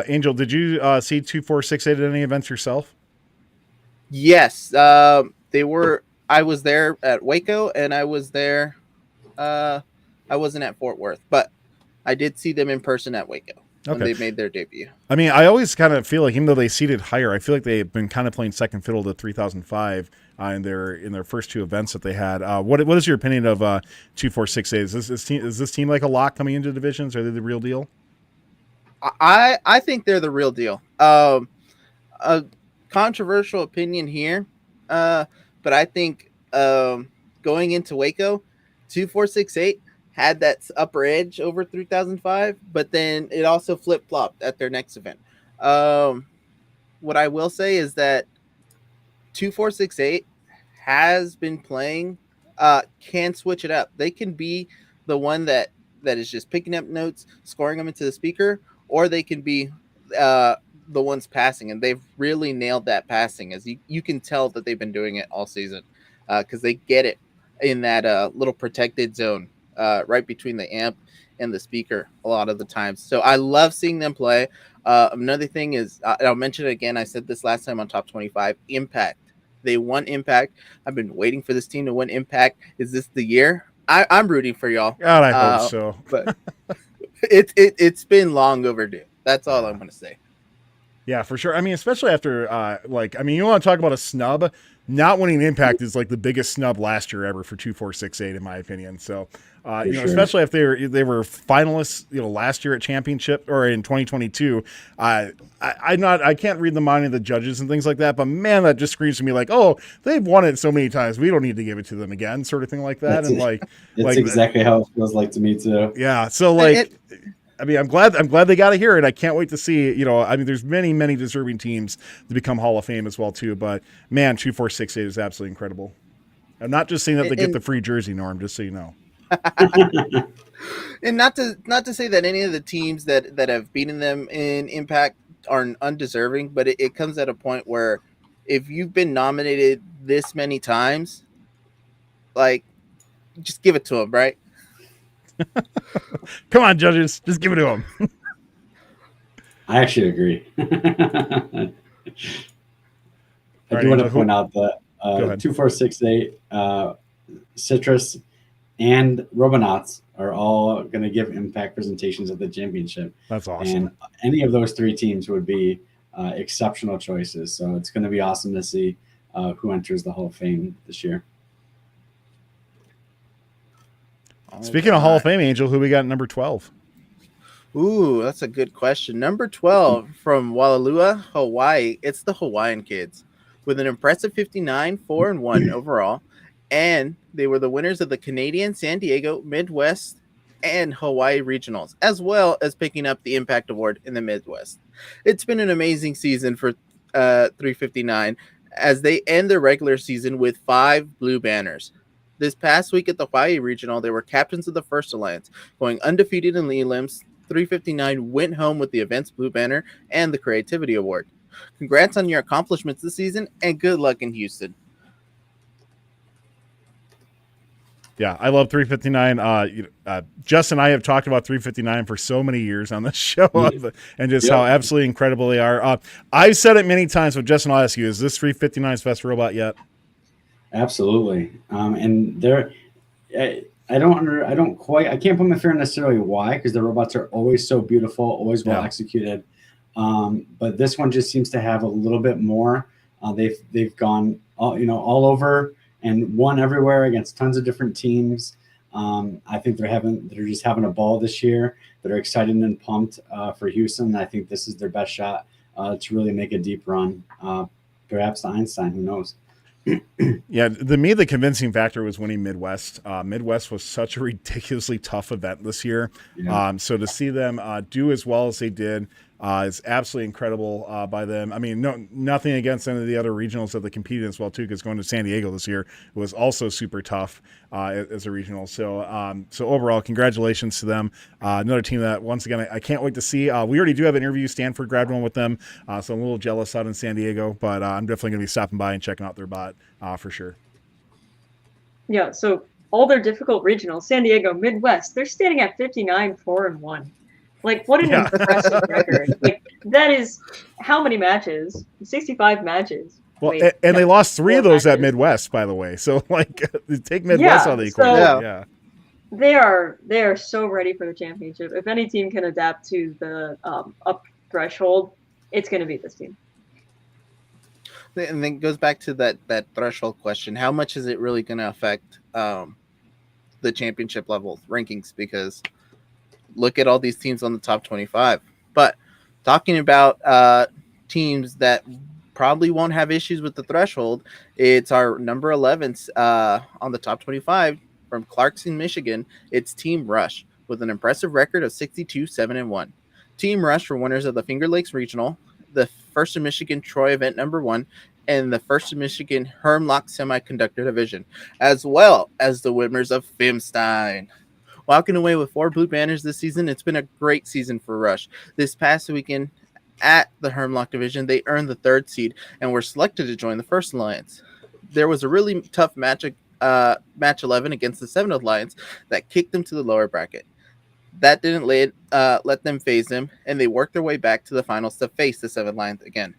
Angel, did you see 2468 at any events yourself? Yes, they were. I was there at Waco, and I was there. I wasn't at Fort Worth, but I did see them in person at Waco when they made their debut. I mean, I always kind of feel like, even though they seeded higher, I feel like they've been kind of playing second fiddle to 3005 in their first 2 events that they had. What is your opinion of 2468? Is this team like a lock coming into divisions? Are they the real deal? I think they're the real deal. A controversial opinion here, but I think going into Waco, 2468 had that upper edge over 3005, but then it also flip-flopped at their next event. What I will say is that 2468 has been playing, can switch it up. They can be the one that is just picking up notes, scoring them into the speaker, or they can be the ones passing, and they've really nailed that passing. As you can tell that they've been doing it all season, because they get it in that little protected zone right between the amp and the speaker a lot of the times. So I love seeing them play. Another thing is, I'll mention it again, I said this last time on Top 25, Impact. They won Impact. I've been waiting for this team to win Impact. Is this the year? I'm rooting for y'all. God, I hope so. But it's been long overdue. That's all I'm going to say. Yeah, for sure. I mean, especially after, you want to talk about a snub. Not winning Impact is like the biggest snub last year ever for 2468, in my opinion. So, especially if they were finalists, last year at championship or in 2022. I can't read the mind of the judges and things like that, but man, that just screams to me like, oh, they've won it so many times, we don't need to give it to them again, sort of thing like that. That's exactly how it feels like to me too. Yeah. So I'm glad they got it here, and I can't wait to see. There's many deserving teams to become Hall of Fame as well too. But man, 2468 is absolutely incredible. I'm not just saying that they get the free jersey, Norm. Just so you know. And not to say that any of the teams that have beaten them in Impact are undeserving, but it comes at a point where if you've been nominated this many times, just give it to them, right? Come on, judges, just give it to him. I actually agree. I do want to point out that 2468, Citrus, and Robonauts are all going to give Impact presentations at the championship. That's awesome. And any of those 3 teams would be exceptional choices. So it's going to be awesome to see who enters the Hall of Fame this year. Speaking of Hall of Fame, Angel, who we got at number 12? Ooh, that's a good question. Number 12 from Wailua, Hawaii. It's the Hawaiian kids with an impressive 59, 4-1 overall. And they were the winners of the Canadian, San Diego, Midwest, and Hawaii regionals, as well as picking up the Impact Award in the Midwest. It's been an amazing season for 359 as they end their regular season with 5 blue banners. This past week at the Hawaii Regional, they were captains of the First Alliance, going undefeated in elims. 359 went home with the event's blue banner and the Creativity Award. Congrats on your accomplishments this season, and good luck in Houston. Yeah, I love 359. Jess and I have talked about 359 for so many years on this show, and just how absolutely incredible they are. I've said it many times, but Jess, and I'll ask you, is this 359's best robot yet? Absolutely. And they're, I can't put my finger necessarily why, because the robots are always so beautiful, always well executed. But this one just seems to have a little bit more. They've gone all over and won everywhere against tons of different teams. I think they're just having a ball this year. They're excited and pumped for Houston. I think this is their best shot to really make a deep run. Perhaps Einstein, who knows? Yeah, the convincing factor was winning Midwest. Midwest was such a ridiculously tough event this year. Yeah. So to see them do as well as they did is absolutely incredible by them. I mean, nothing against any of the other regionals that they competed as well too, because going to San Diego this year was also super tough as a regional. So so overall, congratulations to them. Another team that once again I can't wait to see. We already do have an interview. Stanford grabbed one with them, so I'm a little jealous out in San Diego, but I'm definitely going to be stopping by and checking out their bot for sure. Yeah, so all their difficult regionals, San Diego, Midwest, they're standing at 59-4-1. Like, what an impressive record. Like, that is how many matches? 65 matches. Well, and they lost 3 of those at Midwest, by the way. So, like, take Midwest out of the equation. They are so ready for the championship. If any team can adapt to the up threshold, it's going to be this team. And then it goes back to that threshold question. How much is it really going to affect the championship level rankings? Because look at all these teams on the top 25. But talking about teams that probably won't have issues with the threshold, it's our number 11s on the top 25 from Clarkson, Michigan. It's Team Rush with an impressive record of 62-7-1. Team Rush were winners of the Finger Lakes Regional, the First of Michigan Troy event number 1, and the First of Michigan Hermlock Semiconductor Division, as well as the winners of Fimstein. Walking away with 4 blue banners this season, it's been a great season for Rush. This past weekend at the Hermlock Division, they earned the 3rd seed and were selected to join the First Alliance. There was a really tough match 11 against the 7th Alliance that kicked them to the lower bracket. That didn't let them phase them, and they worked their way back to the finals to face the 7th Alliance again.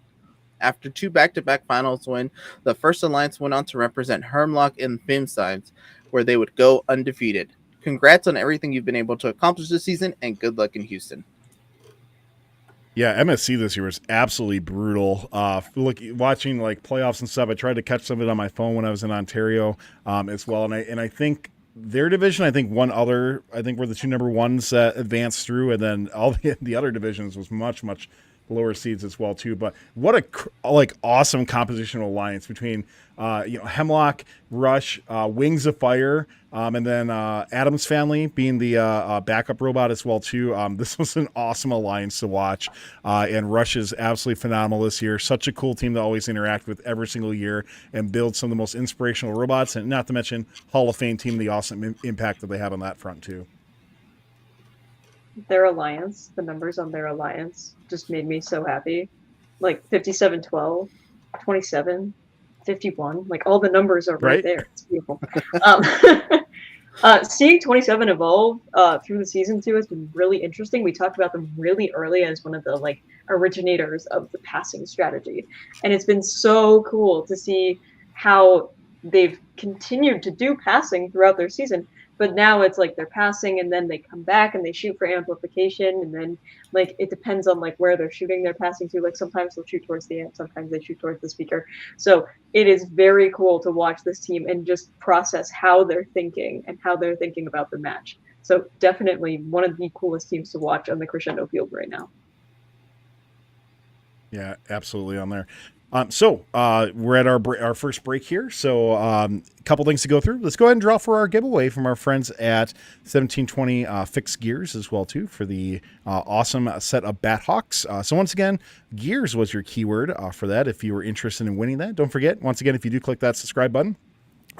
After 2 back-to-back finals win, the First Alliance went on to represent Hermlock and Fimstein, where they would go undefeated. Congrats on everything you've been able to accomplish this season, and good luck in Houston. Yeah, MSC this year was absolutely brutal. Watching like playoffs and stuff, I tried to catch some of it on my phone when I was in Ontario as well, and I think their division, were the 2 number 1s that advanced through, and then all the other divisions was much lower seeds as well too. But what a awesome compositional alliance between Hemlock, Rush, Wings of Fire, and then Adam's family being the backup robot as well too. This was an awesome alliance to watch, and Rush is absolutely phenomenal this year. Such a cool team to always interact with every single year and build some of the most inspirational robots, and not to mention Hall of Fame team, the awesome impact that they have on that front too. Their alliance, the numbers on their alliance just made me so happy. Like 57-12, 27, 51, like all the numbers are right there. It's beautiful. Seeing 27 evolve through the season too has been really interesting. We talked about them really early as one of the originators of the passing strategy, and it's been so cool to see how they've continued to do passing throughout their season. But now it's like they're passing and then they come back and they shoot for amplification, and then it depends on where they're shooting their passing to. Sometimes they'll shoot towards the amp, sometimes they shoot towards the speaker. So it is very cool to watch this team and just process how they're thinking and how they're thinking about the match. So definitely one of the coolest teams to watch on the Crescendo field right now. Yeah, absolutely on there. So we're at our first break here. So a couple things to go through. Let's go ahead and draw for our giveaway from our friends at 1720 Fixed Gears as well too for the awesome set of Bathawks. So once again, gears was your keyword for that. If you were interested in winning that, don't forget, once again, if you do click that subscribe button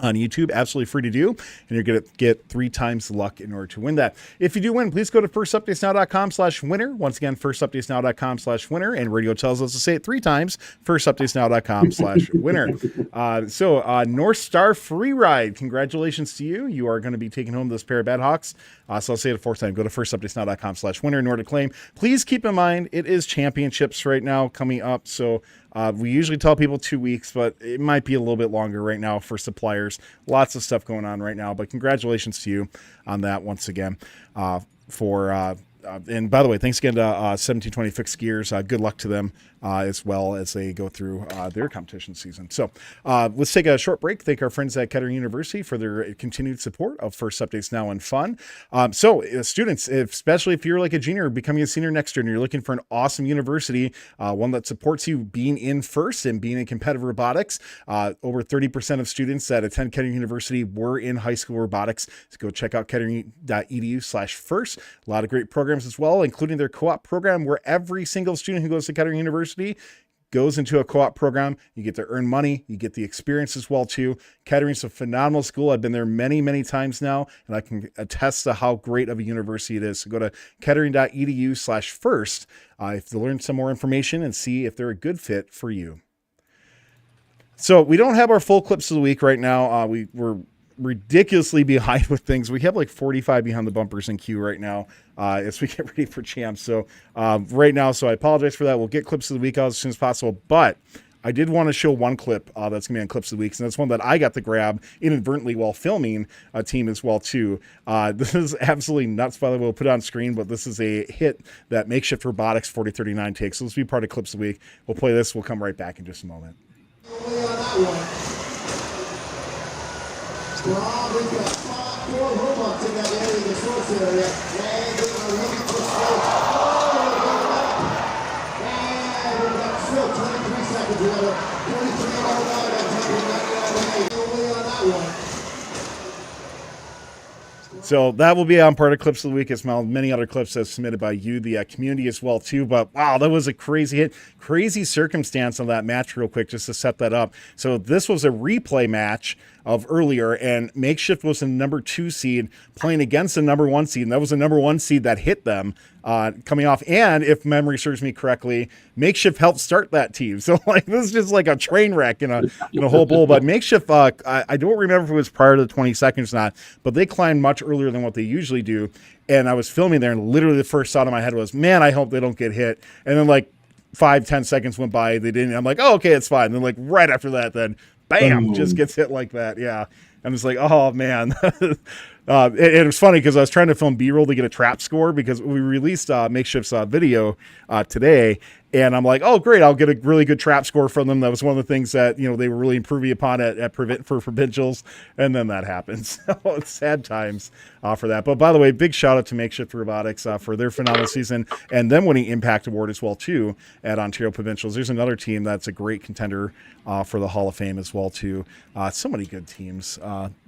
on YouTube, absolutely free to do, and you're going to get 3 times the luck in order to win that. If you do win, please go to firstupdatesnow.com/winner. Once again, firstupdatesnow.com/winner, and radio tells us to say it 3 times, firstupdatesnow.com/winner. So North Star Free Ride, congratulations to you. You are going to be taking home this pair of Badhawks. So I'll say it a 4th time. Go to firstupdatesnow.com/winner in order to claim. Please keep in mind, it is championships right now coming up, so we usually tell people 2 weeks, but it might be a little bit longer right now for suppliers. Lots of stuff going on right now, but congratulations to you on that once again for And by the way, thanks again to 1720 Fixed Gears. Good luck to them as well as they go through their competition season. So let's take a short break. Thank our friends at Kettering University for their continued support of First Updates Now and Fun. So students, especially if you're like a junior becoming a senior next year and you're looking for an awesome university, one that supports you being in FIRST and being in competitive robotics, over 30% of students that attend Kettering University were in high school robotics. So go check out kettering.edu/FIRST. A lot of great programs as well, including their co-op program, where every single student who goes to Kettering University goes into a co-op program. You get to earn money. You get the experience as well too. Kettering's a phenomenal school. I've been there many, many times now, and I can attest to how great of a university it is. So go to kettering.edu/FIRST to learn some more information and see if they're a good fit for you. So we don't have our full clips of the week right now. We're ridiculously behind with things. We have like 45 behind the bumpers in queue right now as we get ready for champs. So right now, so I apologize for that. We'll get clips of the week out as soon as possible, but I did want to show one clip that's going to be on clips of the week, and that's one that I got to grab inadvertently while filming a team as well too. This is absolutely nuts. By the way, we'll put it on screen, but this is a hit that Makeshift Robotics 4039 takes. So this will be part of clips of the week. We'll play this. We'll come right back in just a moment. Well, we've got 4 robots in that area, the source area, and they are ready to slow. And we've got still 23 seconds, remember. 43.09 and 10.99 away on that one. So that will be on part of clips of the week, as well. Many other clips as submitted by you, the community as well too. But wow, that was a crazy hit, crazy circumstance on that match. Real quick, just to set that up. So this was a replay match of earlier, and Makeshift was the number 2 seed playing against the number 1 seed, and that was the number 1 seed that hit them coming off. And if memory serves me correctly, Makeshift helped start that team. So like this is just like a train wreck in a whole bowl. But Makeshift, I don't remember if it was prior to the 20 seconds or not, but they climbed much earlier than what they usually do. And I was filming there, and literally the first thought in my head was, man, I hope they don't get hit. And then like 5-10 seconons went by, they didn't. I'm like, oh, okay, it's fine. And then like right after that, then bam, just gets hit like that. Yeah. I'm just like, oh man. It was funny because I was trying to film B-roll to get a trap score, because we released Makeshift's video today, and I'm like, oh great, I'll get a really good trap score from them. That was one of the things that they were really improving upon for provincials, and then that happens. So it's sad times for that. But by the way, big shout out to Makeshift Robotics for their phenomenal season, and them winning Impact Award as well too at Ontario Provincials. There's another team that's a great contender for the Hall of Fame as well too. So many good teams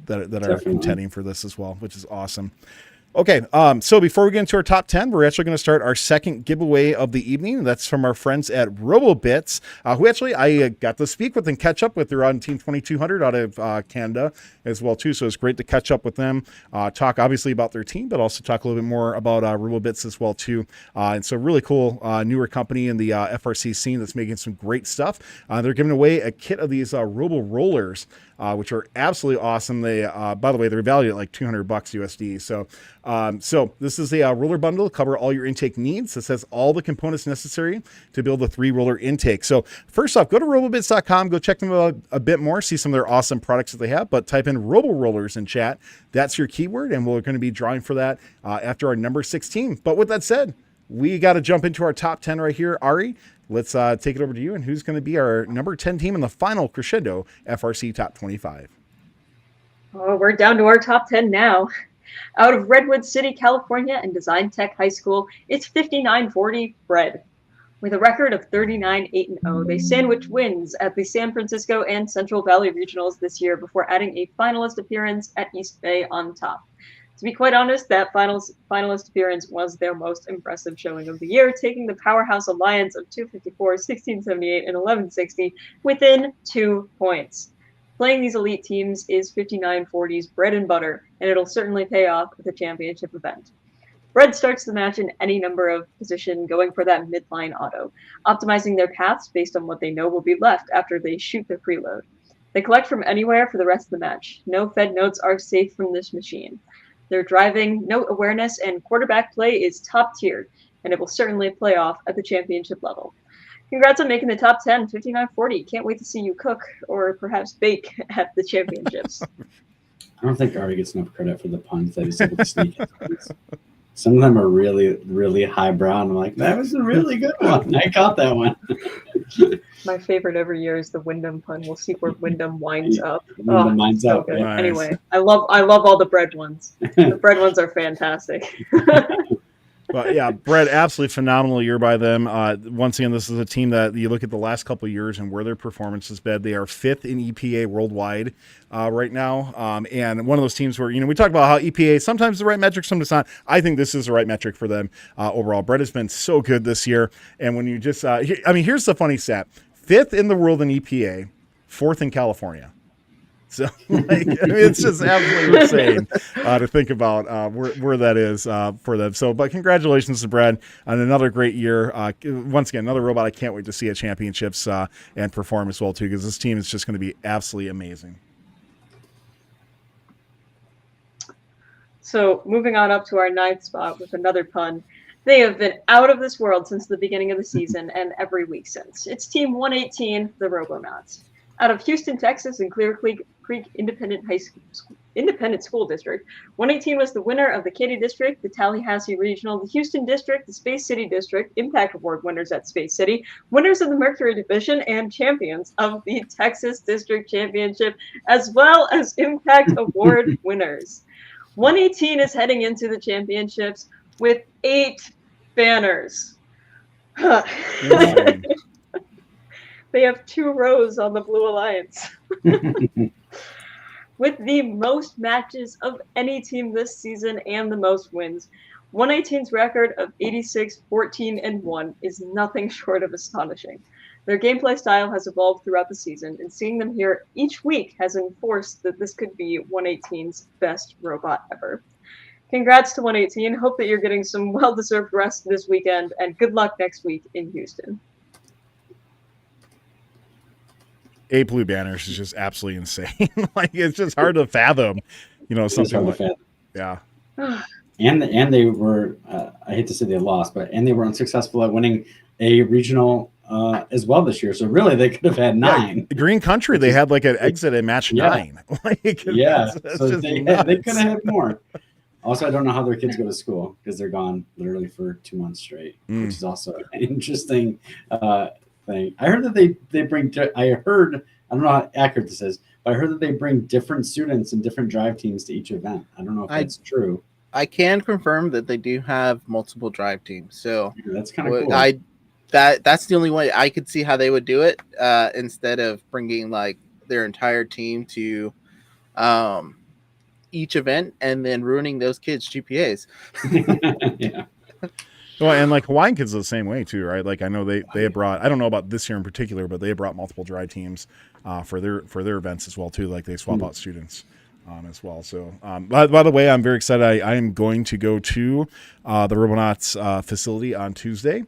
that are contending for this as well, which is awesome. Okay, so before we get into our top 10, we're actually going to start our second giveaway of the evening. That's from our friends at Robobits, who actually I got to speak with and catch up with. They're on Team 2200 out of Canada as well too, so it's great to catch up with them, talk obviously about their team, but also talk a little bit more about Robobits as well too. And so really cool newer company in the FRC scene that's making some great stuff. They're giving away a kit of these Robo Rollers, which are absolutely awesome. They, by the way, they're valued at like $200 USD. So this is a roller bundle to cover all your intake needs. This has all the components necessary to build a 3-roller intake. So first off, go to robobits.com, go check them out a bit more, see some of their awesome products that they have, but type in Robo Rollers in chat. That's your keyword, and we're going to be drawing for that after our number 16. But with that said, we got to jump into our top 10 right here. Ari, let's take it over to you, and who's going to be our number 10 team in the final Crescendo FRC Top 25. Oh, we're down to our top 10 now. Out of Redwood City, California, and Design Tech High School, it's 5940 Bread. With a record of 39-8-0, they sandwiched wins at the San Francisco and Central Valley Regionals this year before adding a finalist appearance at East Bay on top. To be quite honest, that finalist appearance was their most impressive showing of the year, taking the Powerhouse Alliance of 254, 1678, and 1160 within 2 points. Playing these elite teams is 5940's bread and butter, and it'll certainly pay off at the championship event. Bread starts the match in any number of position, going for that midline auto, optimizing their paths based on what they know will be left after they shoot their preload. They collect from anywhere for the rest of the match. No fed notes are safe from this machine. Their driving, note awareness, and quarterback play is top-tiered, and it will certainly play off at the championship level. Congrats on making the top 10, 5940. Can't wait to see you cook or perhaps bake at the championships. I don't think Ari gets enough credit for the puns that he's able to sneak in. Some of them are really, really highbrow. And I'm like, that was a really good one. I caught that one. My favorite every year is the Wyndham pun. We'll see where Wyndham winds up. Wyndham winds so up, good. yeah. Nice. Anyway, I love all the bread ones. The bread ones are fantastic. Well, yeah, Brett, absolutely phenomenal year by them. Once again, this is a team that you look at the last couple of years and where their performance has been. They are 5th in EPA worldwide right now. And one of those teams where, we talk about how EPA sometimes is the right metric, sometimes not. I think this is the right metric for them overall. Brett has been so good this year. And when you just, here's the funny stat. 5th in the world in EPA, 4th in California. So, it's just absolutely insane to think about where that is for them. So, but congratulations to Brad on another great year. Once again, another robot I can't wait to see at championships and perform as well, too, because this team is just going to be absolutely amazing. So, moving on up to our 9th spot with another pun. They have been out of this world since the beginning of the season and every week since. It's Team 118, the Robonauts. Out of Houston, Texas, and Clear Creek Independent School District, 118 was the winner of the Katy District, the Tallahassee Regional, the Houston District, the Space City District, Impact Award winners at Space City, winners of the Mercury Division, and champions of the Texas District Championship, as well as Impact Award winners. 118 is heading into the championships with 8 banners. They have 2 rows on the Blue Alliance. With the most matches of any team this season and the most wins, 118's record of 86, 14, and 1 is nothing short of astonishing. Their gameplay style has evolved throughout the season, and seeing them here each week has enforced that this could be 118's best robot ever. Congrats to 118. Hope that you're getting some well-deserved rest this weekend, and good luck next week in Houston. 8 blue banners is just absolutely insane. It's just hard to fathom, something like that. Yeah. And they were, I hate to say they lost, and they were unsuccessful at winning a regional as well this year. So really, they could have had 9. Yeah, Green Country, they had an exit at match 9. So they could have had more. Also, I don't know how their kids go to school because they're gone literally for 2 months straight, which is also an interesting thing. I heard that they bring. I don't know how accurate this is, but I heard that they bring different students and different drive teams to each event. I don't know if that's true. I can confirm that they do have multiple drive teams. So that's kind of cool. That's the only way I could see how they would do it instead of bringing their entire team to each event and then ruining those kids' GPAs. Yeah. Well, and Hawaiian kids are the same way too, right? I know they had brought, I don't know about this year in particular, but they brought multiple drive teams for their events as well too. They swap out students as well. So, by the way, I'm very excited. I am going to go to the Robonauts facility on Tuesday.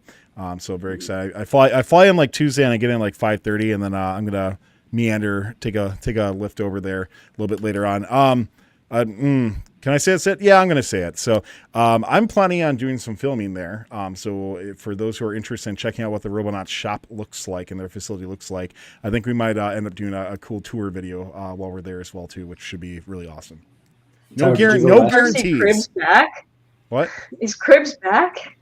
So very excited. I fly in Tuesday and I get in 5:30, and then I'm gonna meander, take a lift over there a little bit later on. Can I say it? Yeah, I'm going to say it. So I'm planning on doing some filming there. So for those who are interested in checking out what the Robonaut shop looks like and their facility looks like, I think we might end up doing a cool tour video while we're there as well, too, which should be really awesome. No guarantees. Cribs back? What? Is Cribs back?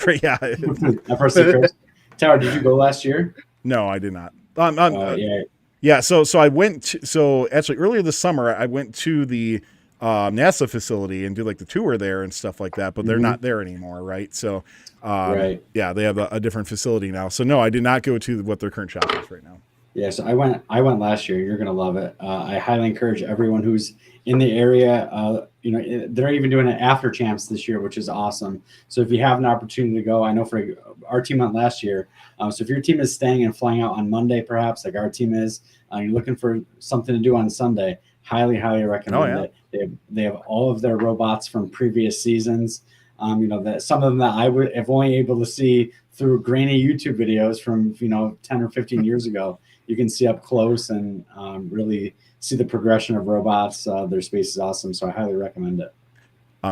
Yeah. FRC Cribs. Tower, did you go last year? No, I did not. Yeah. Yeah, so I went actually earlier this summer, I went to the NASA facility and do the tour there and stuff like that, but they're not there anymore, right? So right. Yeah, they have a different facility now. So no, I did not go to what their current shop is right now. Yeah, so I went last year. You're gonna love it. I highly encourage everyone who's in the area. They're even doing an after champs this year, which is awesome. So if you have an opportunity to go, I know for our team went last year. So if your team is staying and flying out on Monday, perhaps like our team is, you're looking for something to do on Sunday, highly recommend it. They have all of their robots from previous seasons. That some of them that I would have only able to see through grainy YouTube videos from 10 or 15 years ago. You can see up close and really see the progression of robots. Their space is awesome, so I highly recommend it.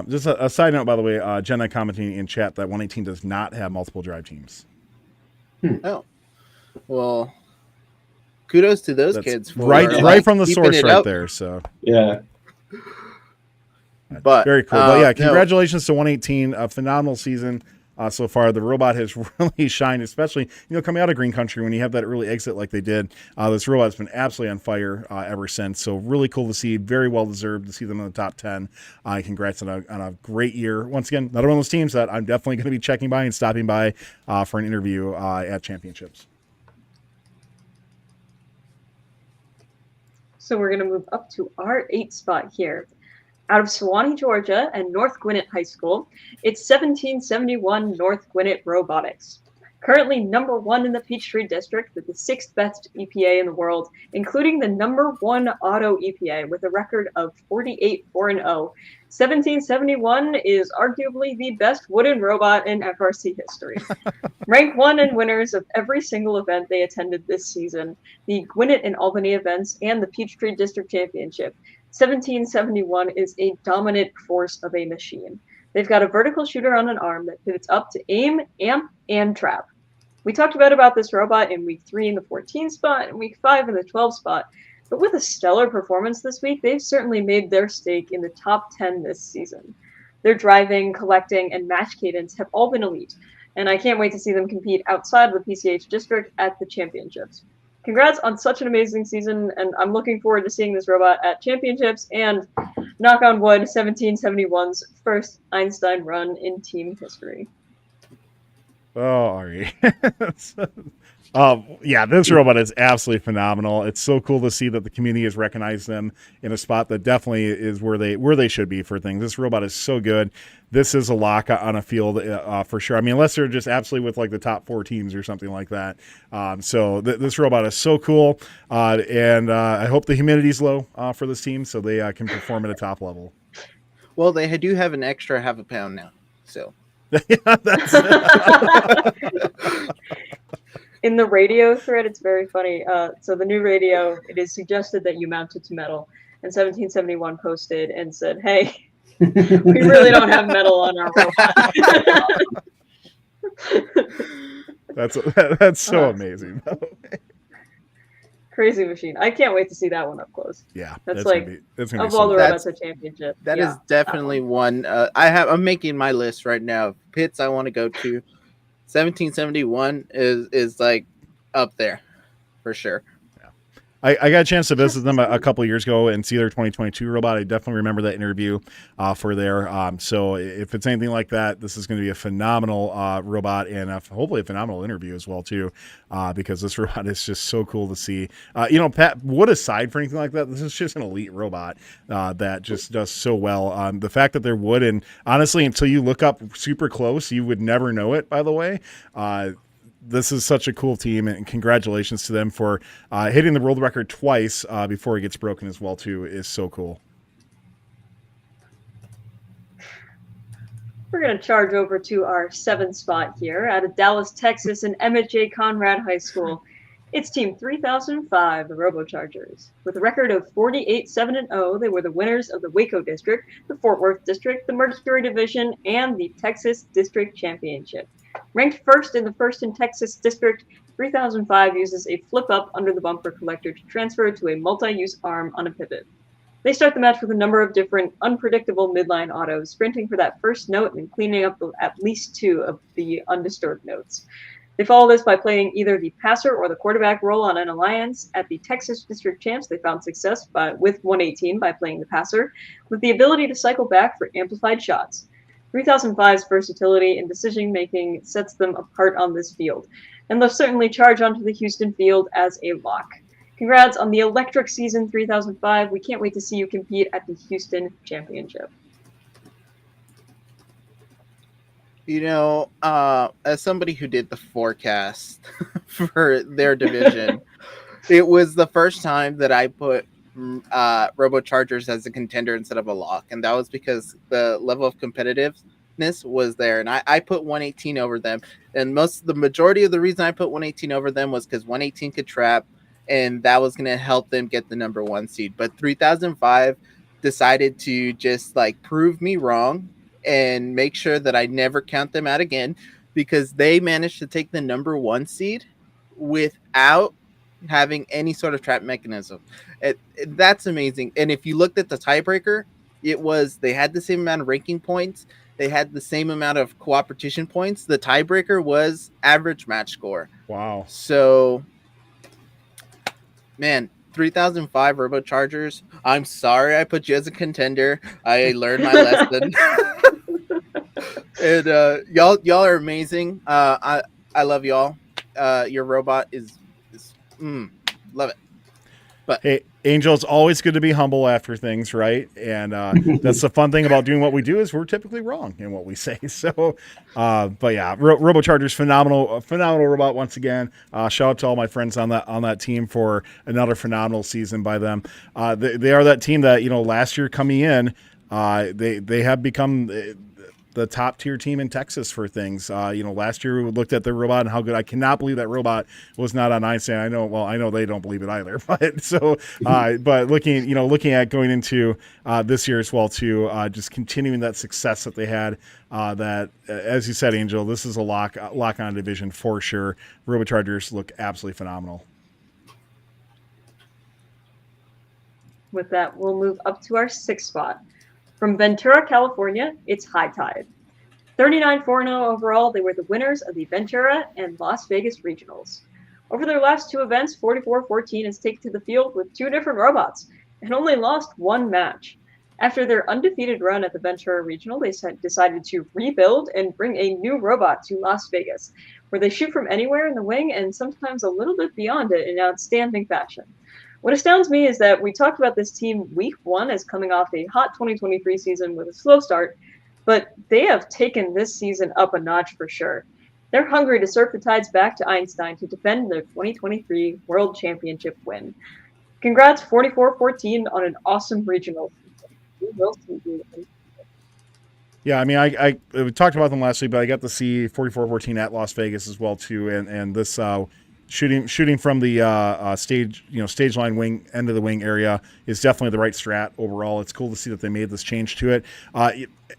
Just a side note, by the way, Jenna commenting in chat that 118 does not have multiple drive teams. Oh, well, kudos to those kids. For right from the source right there. So yeah. But very cool. But yeah, no, congratulations to 118. A phenomenal season so far. The robot has really shined, especially coming out of Green Country when you have that early exit like they did. This robot's been absolutely on fire ever since. So really cool to see. Very well deserved to see them in the top 10. Congrats on a great year. Once again, another one of those teams that I'm definitely going to be checking by and stopping by for an interview at championships. So we're going to move up to our 8th spot here. Out of Suwanee, Georgia, and North Gwinnett High School, it's 1771 North Gwinnett Robotics. Currently number 1 in the Peachtree District with the 6th best EPA in the world, including the number 1 auto EPA with a record of 48-4-0. 1771 is arguably the best wooden robot in FRC history. Rank 1 in winners of every single event they attended this season, the Gwinnett and Albany events and the Peachtree District Championship. 1771 is a dominant force of a machine. They've got a vertical shooter on an arm that pivots up to aim, amp, and trap. We talked about this robot in week 3 in the 14 spot and week 5 in the 12 spot, but with a stellar performance this week, they've certainly made their stake in the top 10 this season. Their driving, collecting, and match cadence have all been elite, and I can't wait to see them compete outside of the PCH district at the championships. Congrats on such an amazing season, and I'm looking forward to seeing this robot at championships and, knock on wood, 1771's first Einstein run in team history. Oh, Ari. Yeah, this robot is absolutely phenomenal. It's so cool to see that the community has recognized them in a spot that definitely is where they should be for things. This robot is so good. This is a lock on a field for sure. I mean, unless they're just absolutely with like the top 4 teams or something like that. So this robot is so cool, and I hope the humidity's low for this team so they can perform at a top level. Well, they do have an extra half a pound now, so. Yeah, that's In the radio thread, it's very funny. So the new radio, it is suggested that you mount it to metal. And 1771 posted and said, hey, we really don't have metal on our robot. that's so amazing. Crazy machine. I can't wait to see that one up close. Yeah, that's like gonna be of all the robots at championship. That is definitely one. I'm making my list right now. Pits I want to go to. 1771 is like up there for sure. I got a chance to visit them a couple of years ago and see their 2022 robot. I definitely remember that interview for there. So if it's anything like that, this is going to be a phenomenal robot and hopefully a phenomenal interview as well too, because this robot is just so cool to see. Pat, Wood aside for anything like that, this is just an elite robot that just does so well. The fact that they're Wood, and honestly, until you look up super close, you would never know it. By the way. This is such a cool team, and congratulations to them for hitting the world record twice before it gets broken as well, too, is so cool. We're going to charge over to our 7th spot here out of Dallas, Texas, and Emmett J. Conrad High School. It's Team 3005, the RoboChargers. With a record of 48-7-0, they were the winners of the Waco District, the Fort Worth District, the Mercury Division, and the Texas District Championship. Ranked first in the First in Texas District, 3005 uses a flip-up under the bumper collector to transfer to a multi-use arm on a pivot. They start the match with a number of different unpredictable midline autos, sprinting for that first note and cleaning up at least 2 of the undisturbed notes. They follow this by playing either the passer or the quarterback role on an alliance. At the Texas District Champs, they found success with 118 by playing the passer, with the ability to cycle back for amplified shots. 3005's versatility and decision-making sets them apart on this field, and they'll certainly charge onto the Houston field as a lock. Congrats on the electric season, 3005. We can't wait to see you compete at the Houston Championship. As somebody who did the forecast for their division, it was the first time that I put RoboChargers as a contender instead of a lock, and that was because the level of competitiveness was there, and I put 118 over them, and the majority of the reason I put 118 over them was because 118 could trap, and that was going to help them get the number 1 seed. But 3005 decided to just prove me wrong and make sure that I never count them out again, because they managed to take the number 1 seed without having any sort of trap mechanism. That's amazing. And if you looked at the tiebreaker, they had the same amount of ranking points. They had the same amount of cooperation points. The tiebreaker was average match score. Wow. So, man, 3005 Robochargers. I'm sorry I put you as a contender. I learned my lesson. And y'all are amazing. I love y'all. Your robot is love it. But Hey, Angel, it's always good to be humble after things, right? And that's the fun thing about doing what we do is we're typically wrong in what we say. So, but yeah, Robocharger's phenomenal robot once again. Shout out to all my friends on that team for another phenomenal season by them. They are that team that last year coming in, they have become the top tier team in Texas for things. Last year we looked at the robot and how good. I cannot believe that robot was not on Einstein. I know they don't believe it either. But so, but looking at going into this year as well too, just continuing that success that they had. That as you said, Angel, this is a lock on division for sure. Robochargers look absolutely phenomenal. With that, we'll move up to our 6th spot. From Ventura, California, it's High Tide. 39-4-0 overall, they were the winners of the Ventura and Las Vegas regionals. Over their last 2 events, 44-14 has taken to the field with 2 different robots and only lost 1 match. After their undefeated run at the Ventura regional, they decided to rebuild and bring a new robot to Las Vegas, where they shoot from anywhere in the wing and sometimes a little bit beyond it in outstanding fashion. What astounds me is that we talked about this team week 1 as coming off a hot 2023 season with a slow start, but they have taken this season up a notch for sure. They're hungry to surf the tides back to Einstein to defend their 2023 World Championship win. Congrats 44-14 on an awesome regional season. We will see you. Yeah, I mean, we talked about them last week, but I got to see 44-14 at Las Vegas as well too, and this shooting from the stage line wing end of the wing area is definitely the right strat overall. It's cool to see that they made this change to it.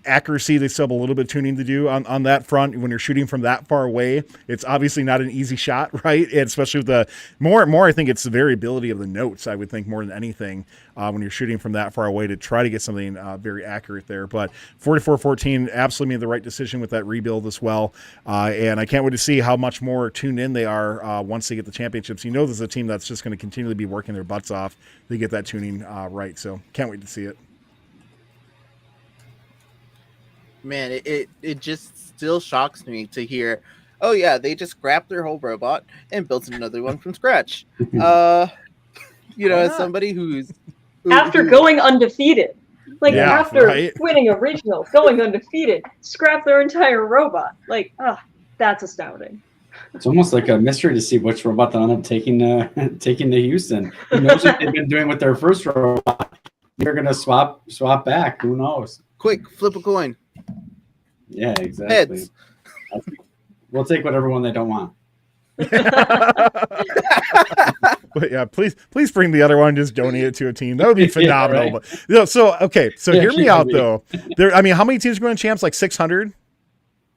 Accuracy, they still have a little bit of tuning to do on that front. When you're shooting from that far away, it's obviously not an easy shot, right? And especially with the more, I think it's the variability of the notes, I would think, more than anything, when you're shooting from that far away to try to get something very accurate there. But 44-14 absolutely made the right decision with that rebuild as well. And I can't wait to see how much more tuned in they are once they get the championships. This is a team that's just going to continually be working their butts off to get that tuning right. So can't wait to see it. Man, it just still shocks me to hear, oh yeah, they just scrapped their whole robot and built another one from scratch. As somebody who's after going undefeated, after winning a regional, going undefeated, scrap their entire robot. That's astounding. It's almost like a mystery to see which robot they'll end up taking to Houston. Who knows what they've been doing with their first robot? They're gonna swap back. Who knows? Quick, flip a coin. Yeah, exactly. Heads. We'll take whatever one they don't want. But yeah, please bring the other one. Just donate it to a team. That would be phenomenal. Yeah, right? But so hear me out though. How many teams are going to champs? Like 600.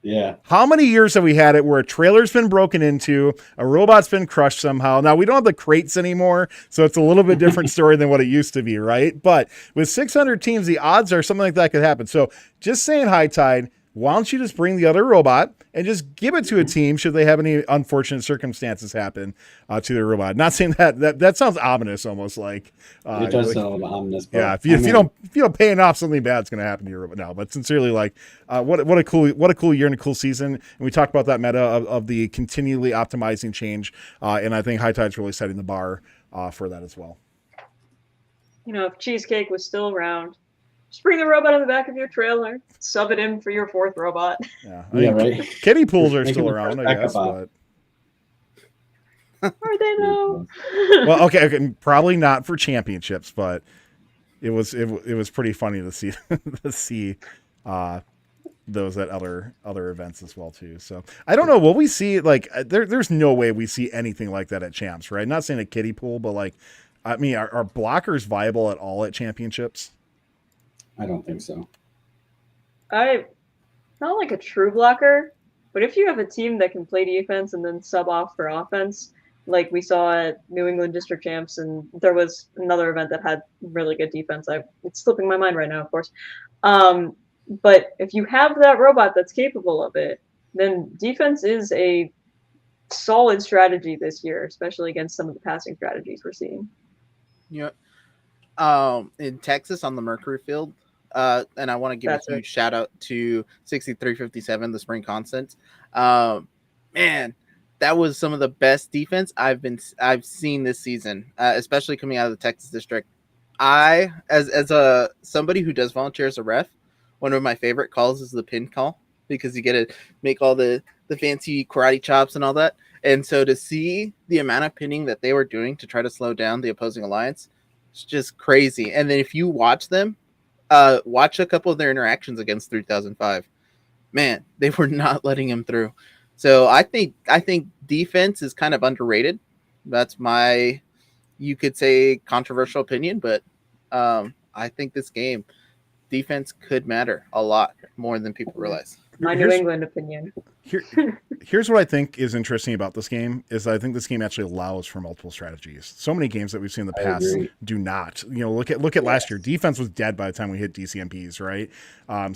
Yeah. How many years have we had it where a trailer's been broken into, a robot's been crushed somehow? Now, we don't have the crates anymore, so it's a little bit different story than what it used to be, right? But with 600 teams, the odds are something like that could happen. So just saying, High Tide, why don't you just bring the other robot and just give it to a team should they have any unfortunate circumstances happen to their robot? Not saying that sounds ominous, almost like it does sound ominous. Yeah, if you don't pay enough, something bad's going to happen to your robot now. But sincerely, what a cool year and a cool season. And we talked about that meta of the continually optimizing change, and I think High Tide's really setting the bar for that as well. If Cheesecake was still around, just bring the robot in the back of your trailer, sub it in for your 4th robot. Yeah, right. Kiddie pools are still around, I guess. But are they though? Well, okay, probably not for championships, but it was pretty funny to see those at other events as well too. So I don't know. Will we see there's no way we see anything like that at champs, right? Not saying a kiddie pool, but are blockers viable at all at championships? I don't think so. Not like a true blocker, but if you have a team that can play defense and then sub off for offense, like we saw at New England District Champs, and there was another event that had really good defense. It's slipping my mind right now, of course. But if you have that robot that's capable of it, then defense is a solid strategy this year, especially against some of the passing strategies we're seeing. Yeah. In Texas on the Mercury field, and I want to give a huge shout out to 6357, the Spring Constants. Man, that was some of the best defense I've seen this season, especially coming out of the Texas district. I, as somebody who does volunteer as a ref, one of my favorite calls is the pin call, because you get to make all the fancy karate chops and all that. And so to see the amount of pinning that they were doing to try to slow down the opposing alliance, it's just crazy. And then if you watch them, watch a couple of their interactions against 3005, man, they were not letting him through. So I think defense is kind of underrated. That's my, you could say, controversial opinion, but I think this game, defense could matter a lot more than people realize. My New England opinion. Here's what I think is interesting about this game is I think this game actually allows for multiple strategies. So many games that we've seen in the past do not. You know, look at last year. Defense was dead by the time we hit DCMPs, right?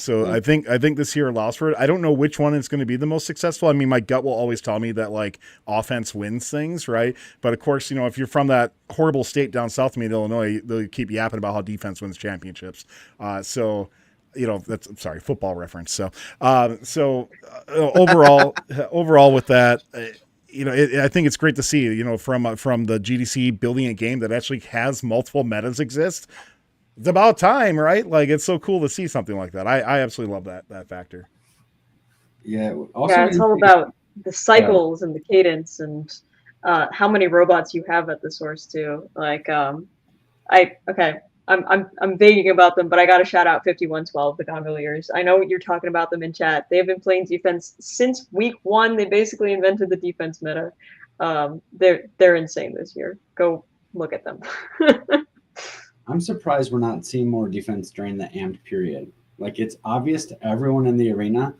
So I think this year allows for it. I don't know which one is going to be the most successful. I mean, my gut will always tell me that like offense wins things, right? But of course, you know, if you're from that horrible state down south of me in Illinois, they'll keep yapping about how defense wins championships. You know, that's, I'm sorry, football reference. So overall with that, you know, I think it's great to see, you know, from the GDC building a game that actually has multiple metas exist. It's about time, right? Like, it's so cool to see something like that. I absolutely love that factor. Yeah. It's all about the cycles and the cadence and how many robots you have at the source too. Like, I'm vaguing about them, but I got to shout out 5112, the Gondoliers. I know what you're talking about them in chat. They have been playing defense since week 1. They basically invented the defense meta. They're insane this year. Go look at them. I'm surprised we're not seeing more defense during the amped period. Like, it's obvious to everyone in the arena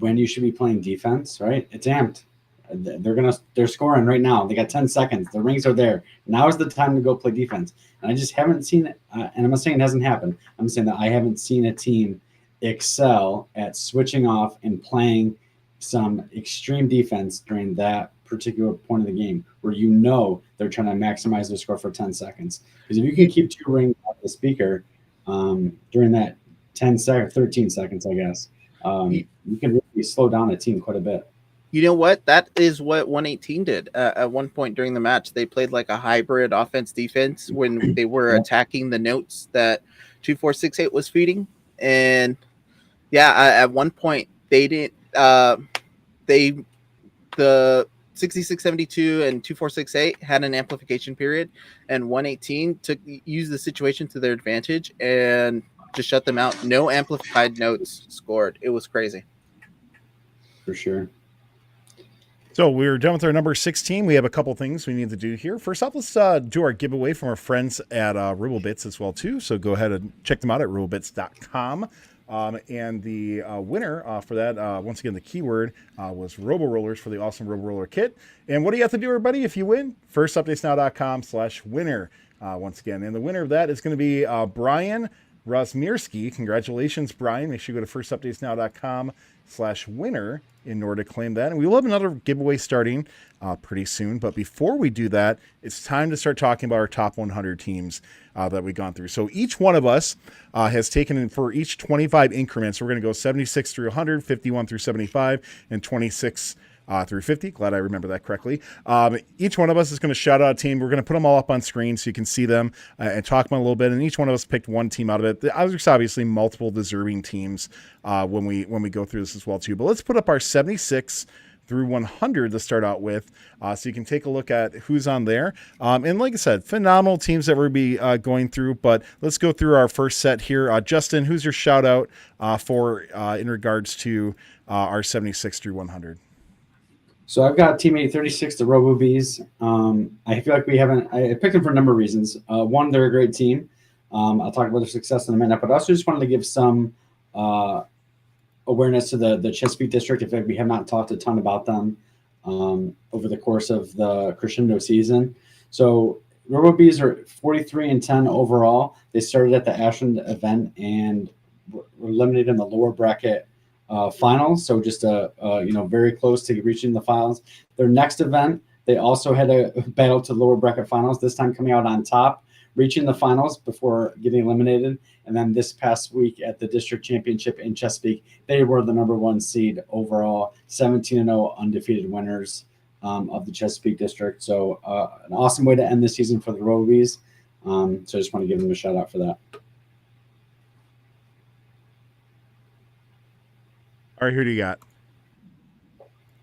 when you should be playing defense, right? It's amped. They're scoring right now. They got 10 seconds. The rings are there. Now is the time to go play defense. And I just haven't seen it. And I'm not saying it hasn't happened. I'm saying that I haven't seen a team excel at switching off and playing some extreme defense during that particular point of the game where you know they're trying to maximize their score for 10 seconds. Because if you can keep 2 rings off the speaker during that 13 seconds, I guess, you can really slow down a team quite a bit. You know what? That is what 118 did at one point during the match. They played like a hybrid offense-defense when they were attacking the notes that 2468 was feeding. And yeah, at one point they didn't. The 6672 and 2468 had an amplification period, and 118 used the situation to their advantage and just shut them out. No amplified notes scored. It was crazy. For sure. So we're done with our number 16. We have a couple things we need to do here. First off, let's do our giveaway from our friends at Robobits as well, too. So go ahead and check them out at robobits.com. And the winner for that, once again, the keyword was Robo Rollers for the awesome Robo Roller kit. And what do you have to do, everybody, if you win? firstupdatesnow.com/winner, once again. And the winner of that is going to be Brian Rosmierski. Congratulations, Brian. Make sure you go to firstupdatesnow.com/winner in order to claim that. And we will have another giveaway starting pretty soon. But before we do that, it's time to start talking about our top 100 teams that we've gone through. So each one of us has taken in for each 25 increments. We're going to go 76 through 100, 51 through 75, and 26 through 50. Glad I remember that correctly. Each one of us is going to shout out a team. We're going to put them all up on screen so you can see them and talk about them a little bit. And each one of us picked one team out of it. There's obviously multiple deserving teams when we go through this as well too. But let's put up our 76 through 100 to start out with, so you can take a look at who's on there. And like I said, phenomenal teams that we'll be going through. But let's go through our first set here. Justin, who's your shout out for in regards to our 76 through 100? So I've got teammate 36, the Robo Bees. I feel like I picked them for a number of reasons. One, they're a great team. I'll talk about their success in a minute, but I also just wanted to give some awareness to the Chesapeake District. In fact, we have not talked a ton about them. over the course of the Crescendo season. So RoboBees are 43-10 overall. They started at the Ashland event and were eliminated in the lower bracket finals. So just very close to reaching the finals. Their next event, they also had a battle to lower bracket finals, this time coming out on top, reaching the finals before getting eliminated. And then this past week at the district championship in Chesapeake, they were the number 1 seed overall, 17-0 undefeated winners of the Chesapeake district. So an awesome way to end the season for the RoboBees. So I just want to give them a shout out for that. All right, who do you got?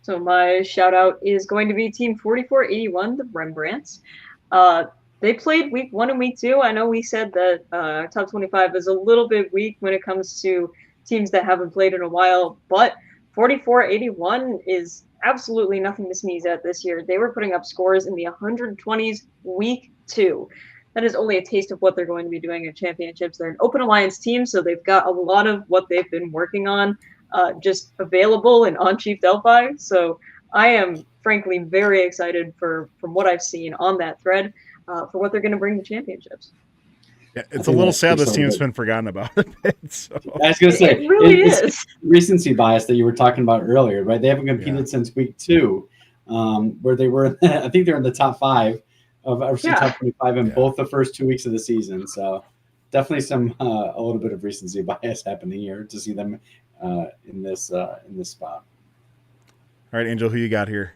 So my shout out is going to be Team 4481, the Rembrandts. They played week 1 and week 2. I know we said that top 25 is a little bit weak when it comes to teams that haven't played in a while, but 4481 is absolutely nothing to sneeze at this year. They were putting up scores in the 120s week 2. That is only a taste of what they're going to be doing at championships. They're an open alliance team, so they've got a lot of what they've been working on just available and on Chief Delphi. So I am frankly very excited from what I've seen on that thread for what they're going to bring to championships. Yeah, it's a little sad this team's been forgotten about a bit. So. I was going to say, it really is. It's recency bias that you were talking about earlier, right? They haven't competed since week 2, where they were, I think they're in the top 5 of FRC top 25 in both the first 2 weeks of the season. So definitely a little bit of recency bias happening here to see them in this spot. All right, Angel, who you got here?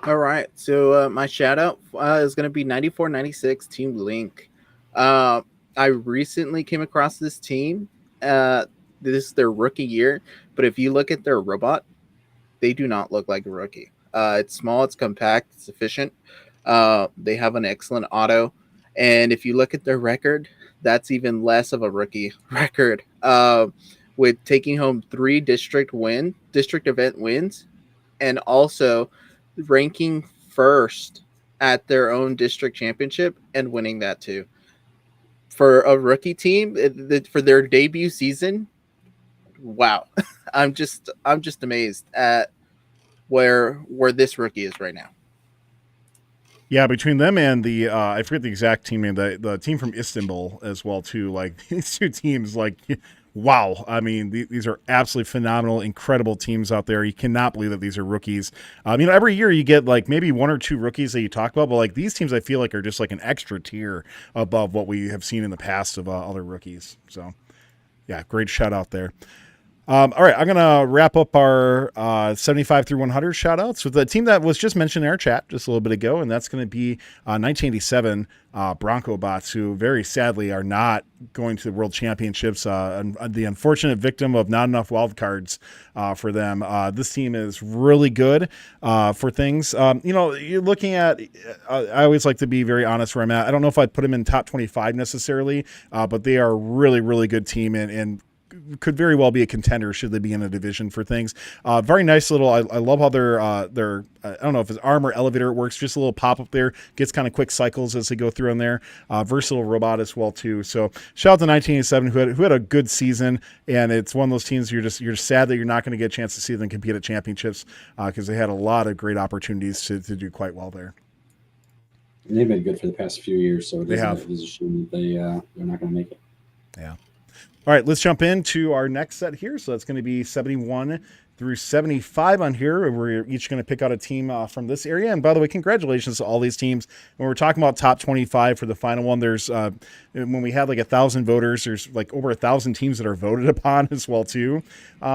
All right, so my shout out is going to be 9496 Team Link. I recently came across this team. This is their rookie year, but if you look at their robot, they do not look like a rookie. It's small, it's compact, it's efficient. They have an excellent auto, and if you look at their record, that's even less of a rookie record. With taking home 3 district event wins, and also ranking first at their own district championship and winning that too. For a rookie team, for their debut season, wow! I'm just amazed at where this rookie is right now. Yeah, between them and the I forget the exact team name, the team from Istanbul as well too. Like these 2 teams, like wow. I mean, these are absolutely phenomenal, incredible teams out there. You cannot believe that these are rookies. Every year you get like maybe 1 or 2 rookies that you talk about, but like these teams, I feel like are just like an extra tier above what we have seen in the past of other rookies. So, yeah, great shout out there. All right, I'm going to wrap up our 75 through 100 shout-outs with the team that was just mentioned in our chat just a little bit ago, and that's going to be 1987 Bronco Bots, who very sadly are not going to the World Championships, and the unfortunate victim of not enough wild cards for them. This team is really good for things. You're looking at, I always like to be very honest where I'm at. I don't know if I'd put them in top 25 necessarily, but they are a really, really good team, and could very well be a contender should they be in a division for things. Very nice little, I love how their I don't know if it's arm or elevator works, just a little pop up there, gets kind of quick cycles as they go through in there. Versatile robot as well too. So shout out to 1987 who had a good season, and it's one of those teams you're sad that you're not going to get a chance to see them compete at championships because they had a lot of great opportunities to do quite well there. And they've been good for the past few years, so it is a shame that they're not going to make it. Yeah. All right, let's jump into our next set here. So that's going to be 71 through 75 on here. We're each going to pick out a team from this area. And by the way, congratulations to all these teams. When we're talking about top 25 for the final one, there's when we had like 1,000 voters, there's like over 1,000 teams that are voted upon as well too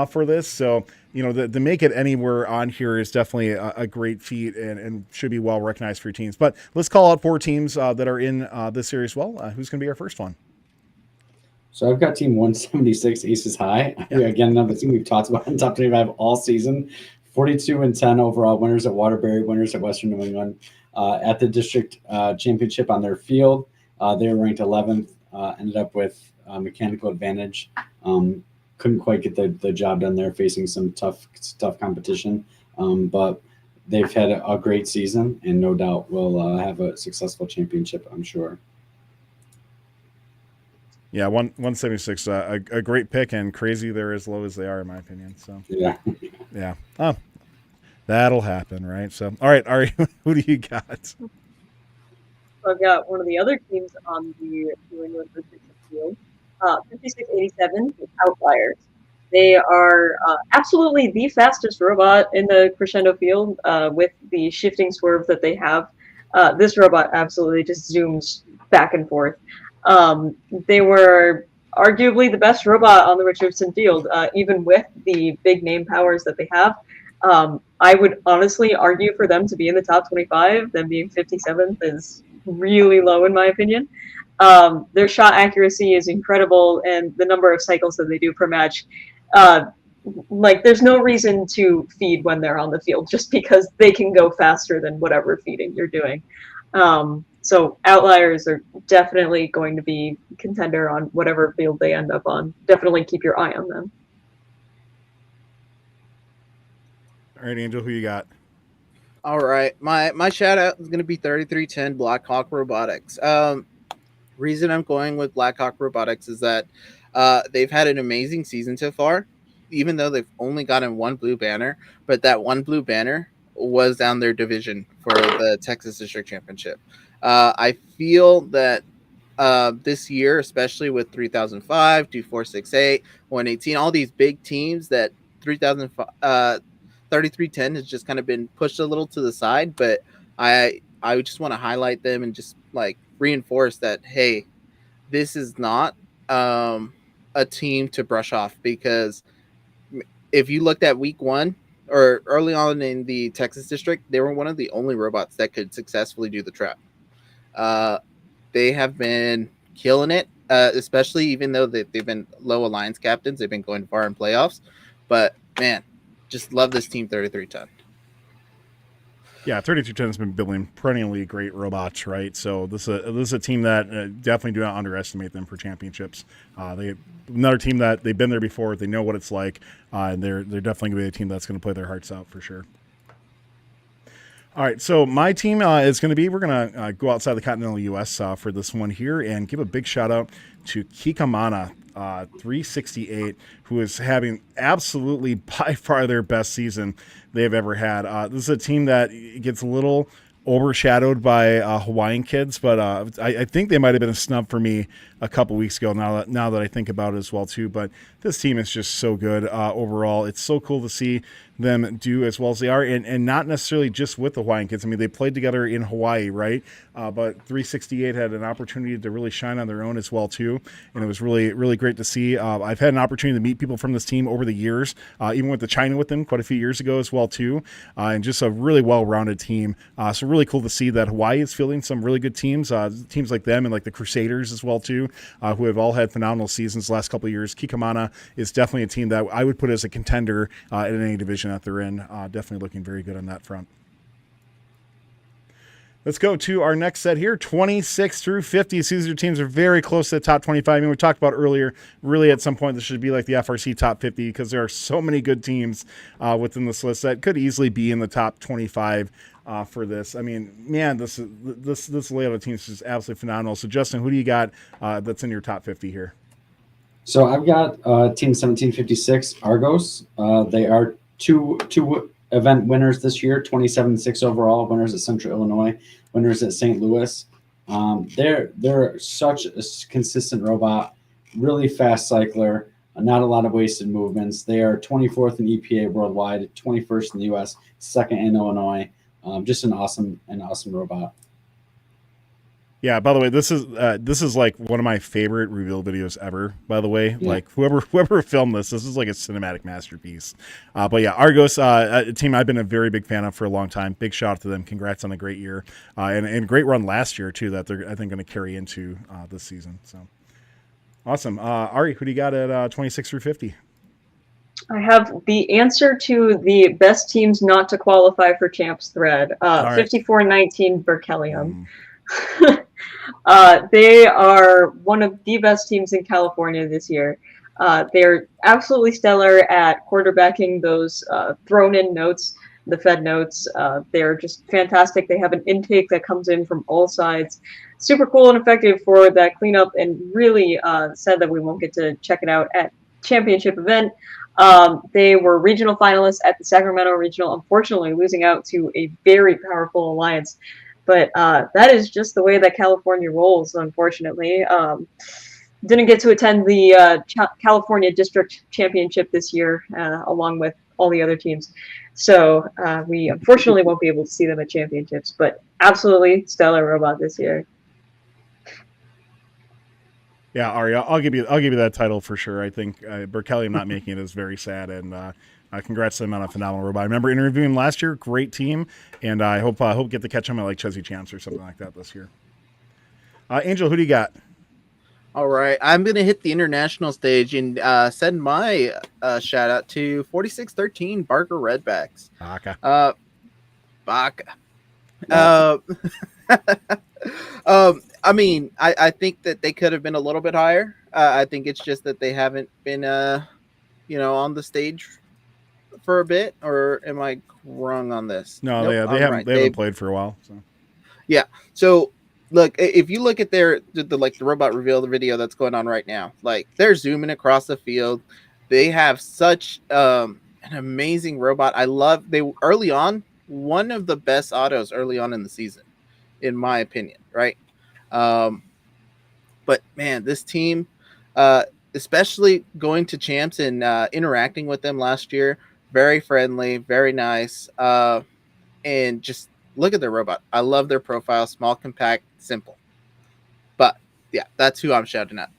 for this. So, to make it anywhere on here is definitely a great feat and should be well recognized for your teams. But let's call out 4 teams that are in this series as well. Who's going to be our first one? So I've got team 176 Aces High. Yeah. Again, another team we've talked about in top 25 all season. 42-10 overall, winners at Waterbury, winners at Western New England. At the district championship on their field, they were ranked 11th, ended up with mechanical advantage. Couldn't quite get the job done there, facing some tough competition. But they've had a great season, and no doubt will have a successful championship, I'm sure. Yeah, 176, a great pick, and crazy they're as low as they are, in my opinion. So yeah. Yeah. Oh, That'll happen, right? So, all right, Ari, who do you got? I've got one of the other teams on the New England Patriots field, 5687 Outliers. They are absolutely the fastest robot in the Crescendo field with the shifting swerve that they have. This robot absolutely just zooms back and forth. They were arguably the best robot on the Richardson field, even with the big name powers that they have. I would honestly argue for them to be in the top 25. Them being 57th is really low in my opinion. Their shot accuracy is incredible, and the number of cycles that they do per match, like there's no reason to feed when they're on the field just because they can go faster than whatever feeding you're doing. So Outliers are definitely going to be contender on whatever field they end up on. Definitely keep your eye on them. All right, Angel, who you got? All right, my shout out is going to be 3310 Blackhawk Robotics. Reason I'm going with Blackhawk Robotics is that they've had an amazing season so far, even though they've only gotten one blue banner, but that one blue banner was down their division for the Texas District Championship. I feel that this year, especially with 3005, 2468, 118, all these big teams, that 3310 has just kind of been pushed a little to the side, but I just want to highlight them and just like reinforce that, hey, this is not a team to brush off, because if you looked at week one or early on in the Texas District, they were one of the only robots that could successfully do the trap. They have been killing it, especially even though they've been low alliance captains. They've been going far in playoffs, but man, just love this team 3310. Yeah, 3210 has been building perennially great robots, right? So this is a team that definitely do not underestimate them for championships. Another team that they've been there before. They know what it's like, and they're definitely going to be a team that's going to play their hearts out for sure. All right, so my team is going to be, we're going to go outside the continental U.S. For this one here and give a big shout out to Kikamana 368, who is having absolutely by far their best season they've ever had. This is a team that gets a little overshadowed by Hawaiian kids, but I think they might have been a snub for me a couple weeks ago, now that I think about it as well too. But this team is just so good overall. It's so cool to see them do as well as they are, and not necessarily just with the Hawaiian kids. I mean, they played together in Hawaii, right? But 368 had an opportunity to really shine on their own as well too, and it was really, really great to see. I've had an opportunity to meet people from this team over the years, even went to China with them quite a few years ago as well too, and just a really well-rounded team. So really cool to see that Hawaii is fielding some really good teams, teams like them and like the Crusaders as well too, who have all had phenomenal seasons the last couple of years. Kikamana is definitely a team that I would put as a contender in any division that they're in. Definitely looking very good on that front. Let's go to our next set here, 26 through 50. These teams are very close to the top 25. I mean, we talked about earlier, really at some point this should be like the FRC top 50 because there are so many good teams within this list that could easily be in the top 25 for this. I mean, man, this layout of teams is absolutely phenomenal. So, Justin, who do you got that's in your top 50 here? So I've got Team 1756 Argos. They are two event winners this year, 27-6 overall, winners at Central Illinois, winners at St. Louis. They're such a consistent robot, really fast cycler, not a lot of wasted movements. They are 24th in EPA worldwide, 21st in the US, second in Illinois. Just an awesome robot. Yeah, by the way, this is like one of my favorite reveal videos ever, by the way. Yeah. Like whoever filmed this is like a cinematic masterpiece. But yeah, Argos, a team I've been a very big fan of for a long time. Big shout out to them. Congrats on a great year. And great run last year too that they're I think going to carry into this season. So awesome. Ari, who do you got at 26 through 50? I have the answer to the best teams not to qualify for champs thread. 5419 Berkelium. They are one of the best teams in California this year. They're absolutely stellar at quarterbacking those thrown-in notes, the fed notes. They're just fantastic. They have an intake that comes in from all sides. Super cool and effective for that cleanup, and really sad that we won't get to check it out at championship event. They were regional finalists at the Sacramento Regional, unfortunately losing out to a very powerful alliance. But that is just the way that California rolls, unfortunately. Didn't get to attend the California District Championship this year, along with all the other teams. So we unfortunately won't be able to see them at championships, but absolutely stellar robot this year. Yeah, Ari, I'll give you that title for sure. I think Berkeley not making it is very sad, and congrats to them on a phenomenal robot. I remember interviewing him last year, great team, and I hope get to catch him at like Chesney Champs or something like that this year. Angel, who do you got? All right, I'm gonna hit the international stage and send my shout out to 4613 Barker Redbacks. Baka. Baka. I mean, I think that they could have been a little bit higher. I think it's just that they haven't been, on the stage for a bit. Or am I wrong on this? No, Nope, they haven't. right. They haven't played for a while. So. Yeah. So look, if you look at the robot reveal, the video that's going on right now, like they're zooming across the field. They have such an amazing robot. Early on, one of the best autos early on in the season, in my opinion, right? But man, this team, especially going to champs and interacting with them last year, very friendly, very nice, and just look at their robot. I love their profile, small, compact, simple. But yeah, that's who I'm shouting at.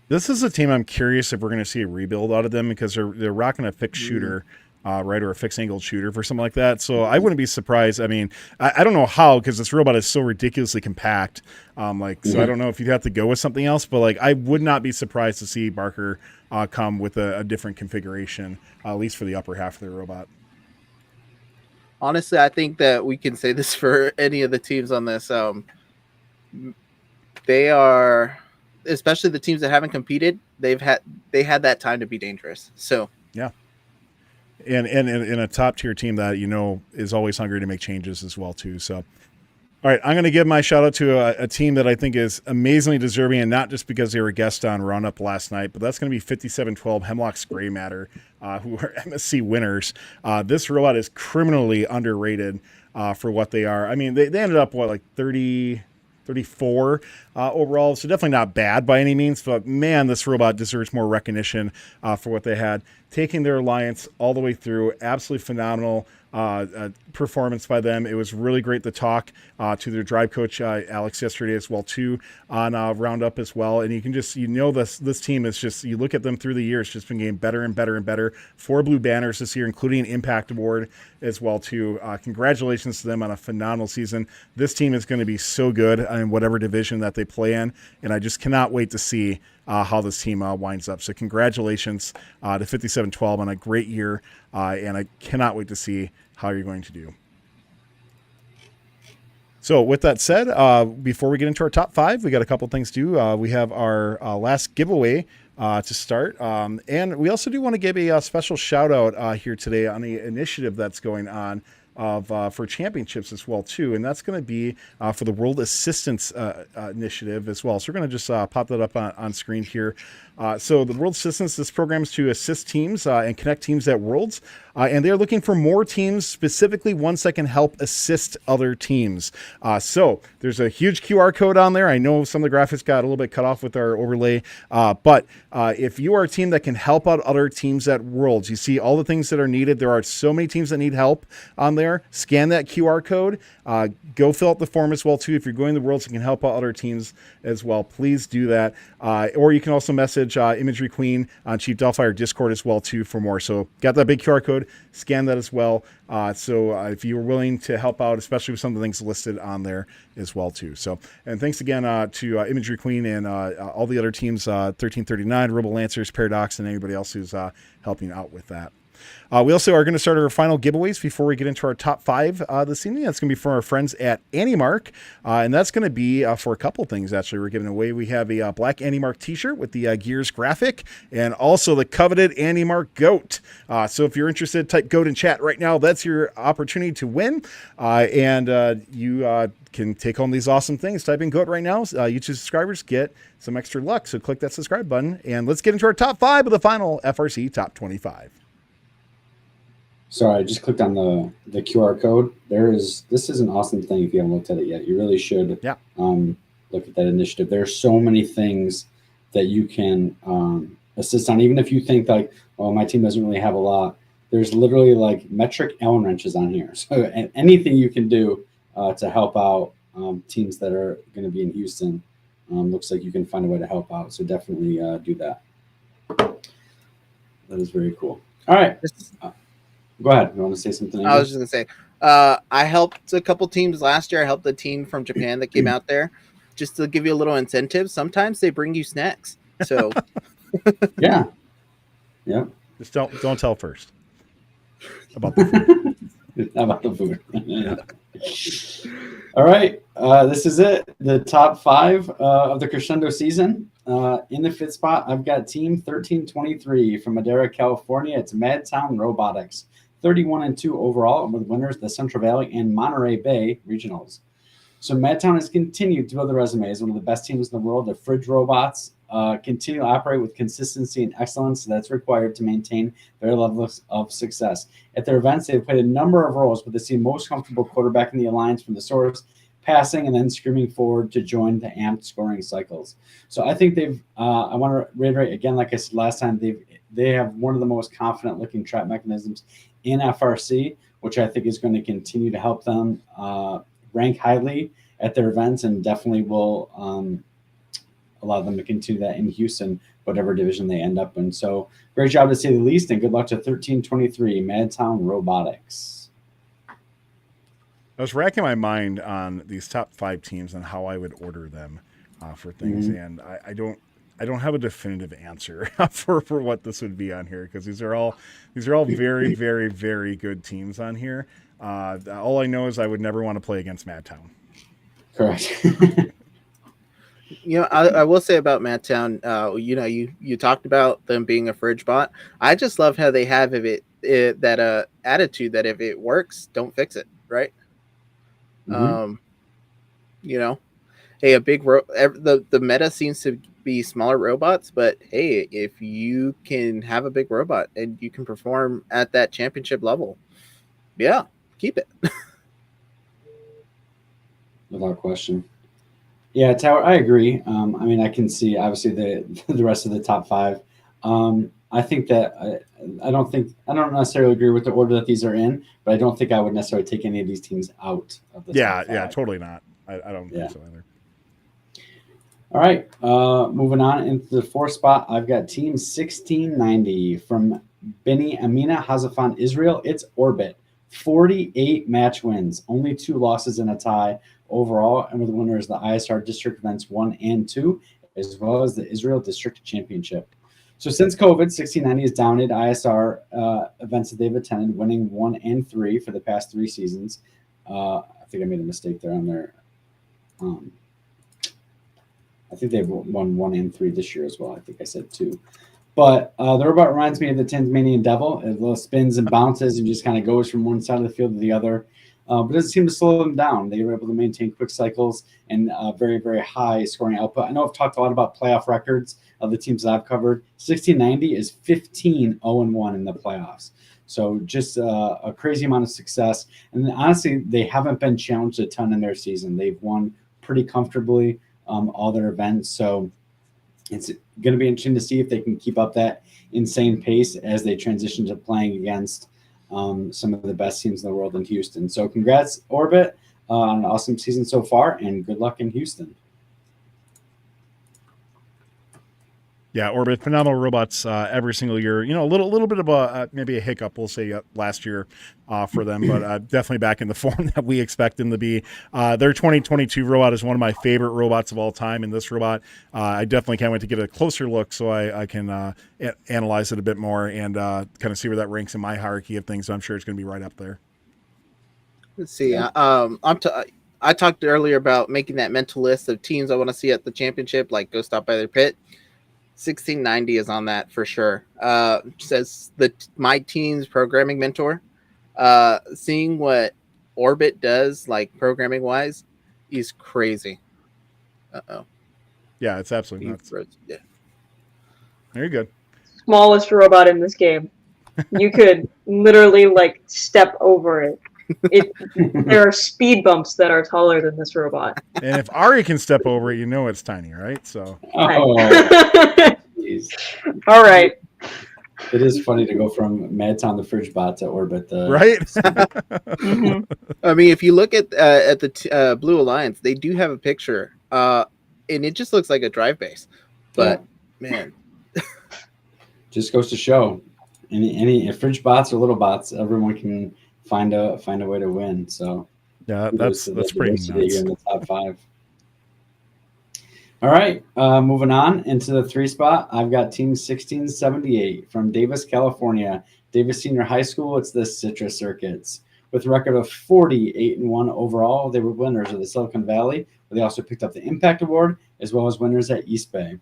This is a team I'm curious if we're going to see a rebuild out of them because they're rocking a fixed shooter. Right, or a fixed angled shooter for something like that. So I wouldn't be surprised. I mean, I don't know how, because this robot is so ridiculously compact. So I don't know if you'd have to go with something else, but like I would not be surprised to see Barker come with a different configuration, at least for the upper half of their robot. Honestly, I think that we can say this for any of the teams on this. They are, especially the teams that haven't competed, they had that time to be dangerous. So yeah. And a top tier team that is always hungry to make changes as well too. So, all right, I'm going to give my shout out to a team that I think is amazingly deserving, and not just because they were guests on Roundup last night, but that's going to be 5712 Hemlock's Gray Matter, who are MSC winners. This robot is criminally underrated for what they are. I mean, they ended up like 34 overall, so definitely not bad by any means, but man, this robot deserves more recognition for what they had. Taking their alliance all the way through, absolutely phenomenal performance by them. It was really great to talk to their drive coach, Alex, yesterday as well too, on Roundup as well. And you can just, this team is just, you look at them through the years, just been getting better and better and better. 4 blue banners this year, including an Impact Award as well too. Congratulations to them on a phenomenal season. This team is going to be so good in whatever division that they play in, and I just cannot wait to see how this team winds up. So congratulations to 5712 on a great year, and I cannot wait to see how you're going to do. So with that said, before we get into our top 5, we got a couple things to do. We have our last giveaway to start, and we also do want to give a special shout out here today on the initiative that's going on for championships as well too, and that's going to be for the World Assistance Initiative as well. So we're going to just pop that up on screen here. So the World Assistance, this program is to assist teams and connect teams at Worlds, and they're looking for more teams, specifically ones that can help assist other teams. So there's a huge QR code on there. I know some of the graphics got a little bit cut off with our overlay, but if you are a team that can help out other teams at Worlds, you see all the things that are needed. There are so many teams that need help on there. Scan that QR code. Go fill out the form as well too. If you're going to the Worlds and can help out other teams as well, please do that. Or you can also message Imagery Queen on Chief Delphi or Discord as well too for more. So got that big QR code, scan that as well. So if you were willing to help out, especially with some of the things listed on there as well too. So, and thanks again to Imagery Queen and all the other teams, 1339, Robo Lancers, Paradox, and anybody else who's helping out with that. We also are going to start our final giveaways before we get into our top 5 this evening. That's going to be from our friends at AndyMark, and that's going to be for a couple things, actually. We're giving away, we have a black AndyMark t-shirt with the Gears graphic, and also the coveted AndyMark GOAT. So if you're interested, type GOAT in chat right now. That's your opportunity to win, and you can take home these awesome things. Type in GOAT right now. YouTube subscribers get some extra luck, so click that subscribe button, and let's get into our top 5 of the final FRC Top 25. Sorry, I just clicked on the QR code. This is an awesome thing. If you haven't looked at it yet, you really should look at that initiative. There are so many things that you can assist on. Even if you think like, oh, my team doesn't really have a lot, there's literally like metric Allen wrenches on here. So anything you can do to help out teams that are going to be in Houston, looks like you can find a way to help out. So definitely do that. That is very cool. All right. Go ahead. You want to say something? I was just going to say, I helped a couple teams last year. I helped a team from Japan that came out there just to give you a little incentive. Sometimes they bring you snacks. So, yeah. Just don't tell first about the food. About the food. All right. This is it. The top 5 of the Crescendo season. In the 5th spot, I've got Team 1323 from Madera, California. It's Madtown Robotics. 31-2 overall, with winners the Central Valley and Monterey Bay regionals. So Madtown has continued to build the resume as one of the best teams in the world. The fridge robots continue to operate with consistency and excellence that's required to maintain their level of success. At their events, they've played a number of roles, but they seem most comfortable quarterbacking the alliance from the source, passing, and then screaming forward to join the amped scoring cycles. So I think they've, I want to reiterate again, like I said last time, they have one of the most confident looking trap mechanisms in FRC, which I think is going to continue to help them rank highly at their events, and definitely will allow them to continue that in Houston, whatever division they end up in. So great job to say the least, and good luck to 1323 Madtown Robotics. I was racking my mind on these top 5 teams and how I would order them for things, and I don't have a definitive answer for what this would be on here, because these are all very, very, very good teams on here. All I know is I would never want to play against Madtown. Correct. I will say about Madtown, you talked about them being a fridge bot. I just love how they have that attitude that if it works, don't fix it, right? Hey, a big the meta seems to be smaller robots, but hey, if you can have a big robot and you can perform at that championship level, yeah, keep it. Without question. Yeah, Tower, I agree. I mean, I can see obviously the rest of the top 5. I think that I don't necessarily agree with the order that these are in, but I don't think I would necessarily take any of these teams out of the top 5. Yeah, totally not. I don't think so either. All right, moving on into the 4th spot, I've got Team 1690 from Beni Amina, Hazafan, Israel. It's Orbit. 48 match wins, only 2 losses and a tie overall, and with the winners the ISR District Events 1 and 2, as well as the Israel District Championship. So since COVID, 1690 has dominated ISR events that they've attended, winning 1 and 3 for the past 3 seasons. I think I made a mistake there on their I think they've won 1 and 3 this year as well. I think I said 2. But the robot reminds me of the Tasmanian Devil. It little spins and bounces and just kind of goes from one side of the field to the other. But it doesn't seem to slow them down. They were able to maintain quick cycles and very, very high scoring output. I know I've talked a lot about playoff records of the teams that I've covered. 1690 is 15-0-1 in the playoffs. So just a crazy amount of success. And honestly, they haven't been challenged a ton in their season. They've won pretty comfortably all their events. So it's going to be interesting to see if they can keep up that insane pace as they transition to playing against some of the best teams in the world in Houston. So congrats, Orbit, on an awesome season so far, and good luck in Houston. Yeah, Orbit, phenomenal robots every single year. You know, a little bit of a maybe a hiccup, we'll say, last year for them, but definitely back in the form that we expect them to be. Their 2022 robot is one of my favorite robots of all time, and this robot, I definitely can't wait to get a closer look so I can analyze it a bit more and kind of see where that ranks in my hierarchy of things. So I'm sure it's going to be right up there. Let's see. I talked earlier about making that mental list of teams I want to see at the championship, like go stop by their pit. 1690 is on that for sure. Says my team's programming mentor. Seeing what Orbit does, like programming wise, is crazy. Yeah, it's absolutely nuts. Yeah. Very good. Smallest robot in this game. You could literally like step over it. There are speed bumps that are taller than this robot. And if Ari can step over it, you know it's tiny, right? So. Oh, jeez. All right. It is funny to go from Madtown the Fridge Bot to Orbit the right. Mm-hmm. I mean, if you look at the Blue Alliance, they do have a picture, and it just looks like a drive base. But man, just goes to show, any Fridge Bots or little bots, everyone can find a way to win. So yeah, that's pretty nuts. You're in the top 5. All right, moving on into the 3 spot. I've got Team 1678 from Davis, California, Davis Senior High School. It's the Citrus Circuits. With a record of 48-1 overall, they were winners of the Silicon Valley, where they also picked up the Impact Award, as well as winners at East Bay.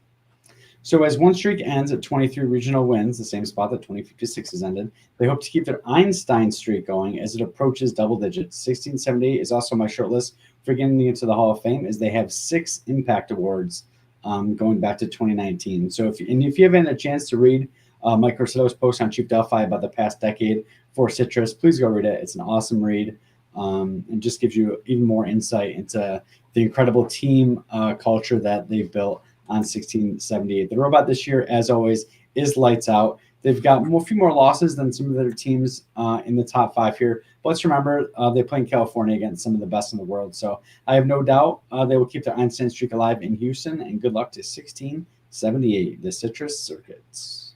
So as one streak ends at 23 regional wins, the same spot that 2056 has ended, they hope to keep their Einstein streak going as it approaches double digits. 1678 is also my short list for getting into the Hall of Fame, as they have 6 Impact Awards going back to 2019. So if you haven't had a chance to read Mike Corsetto's post on Chief Delphi about the past decade for Citrus, please go read it. It's an awesome read and just gives you even more insight into the incredible team culture that they've built on 1678. The robot this year, as always, is lights out. They've got a few more losses than some of their teams in the top 5 here. But let's remember, they play in California against some of the best in the world. So I have no doubt they will keep their Einstein streak alive in Houston. And good luck to 1678, the Citrus Circuits.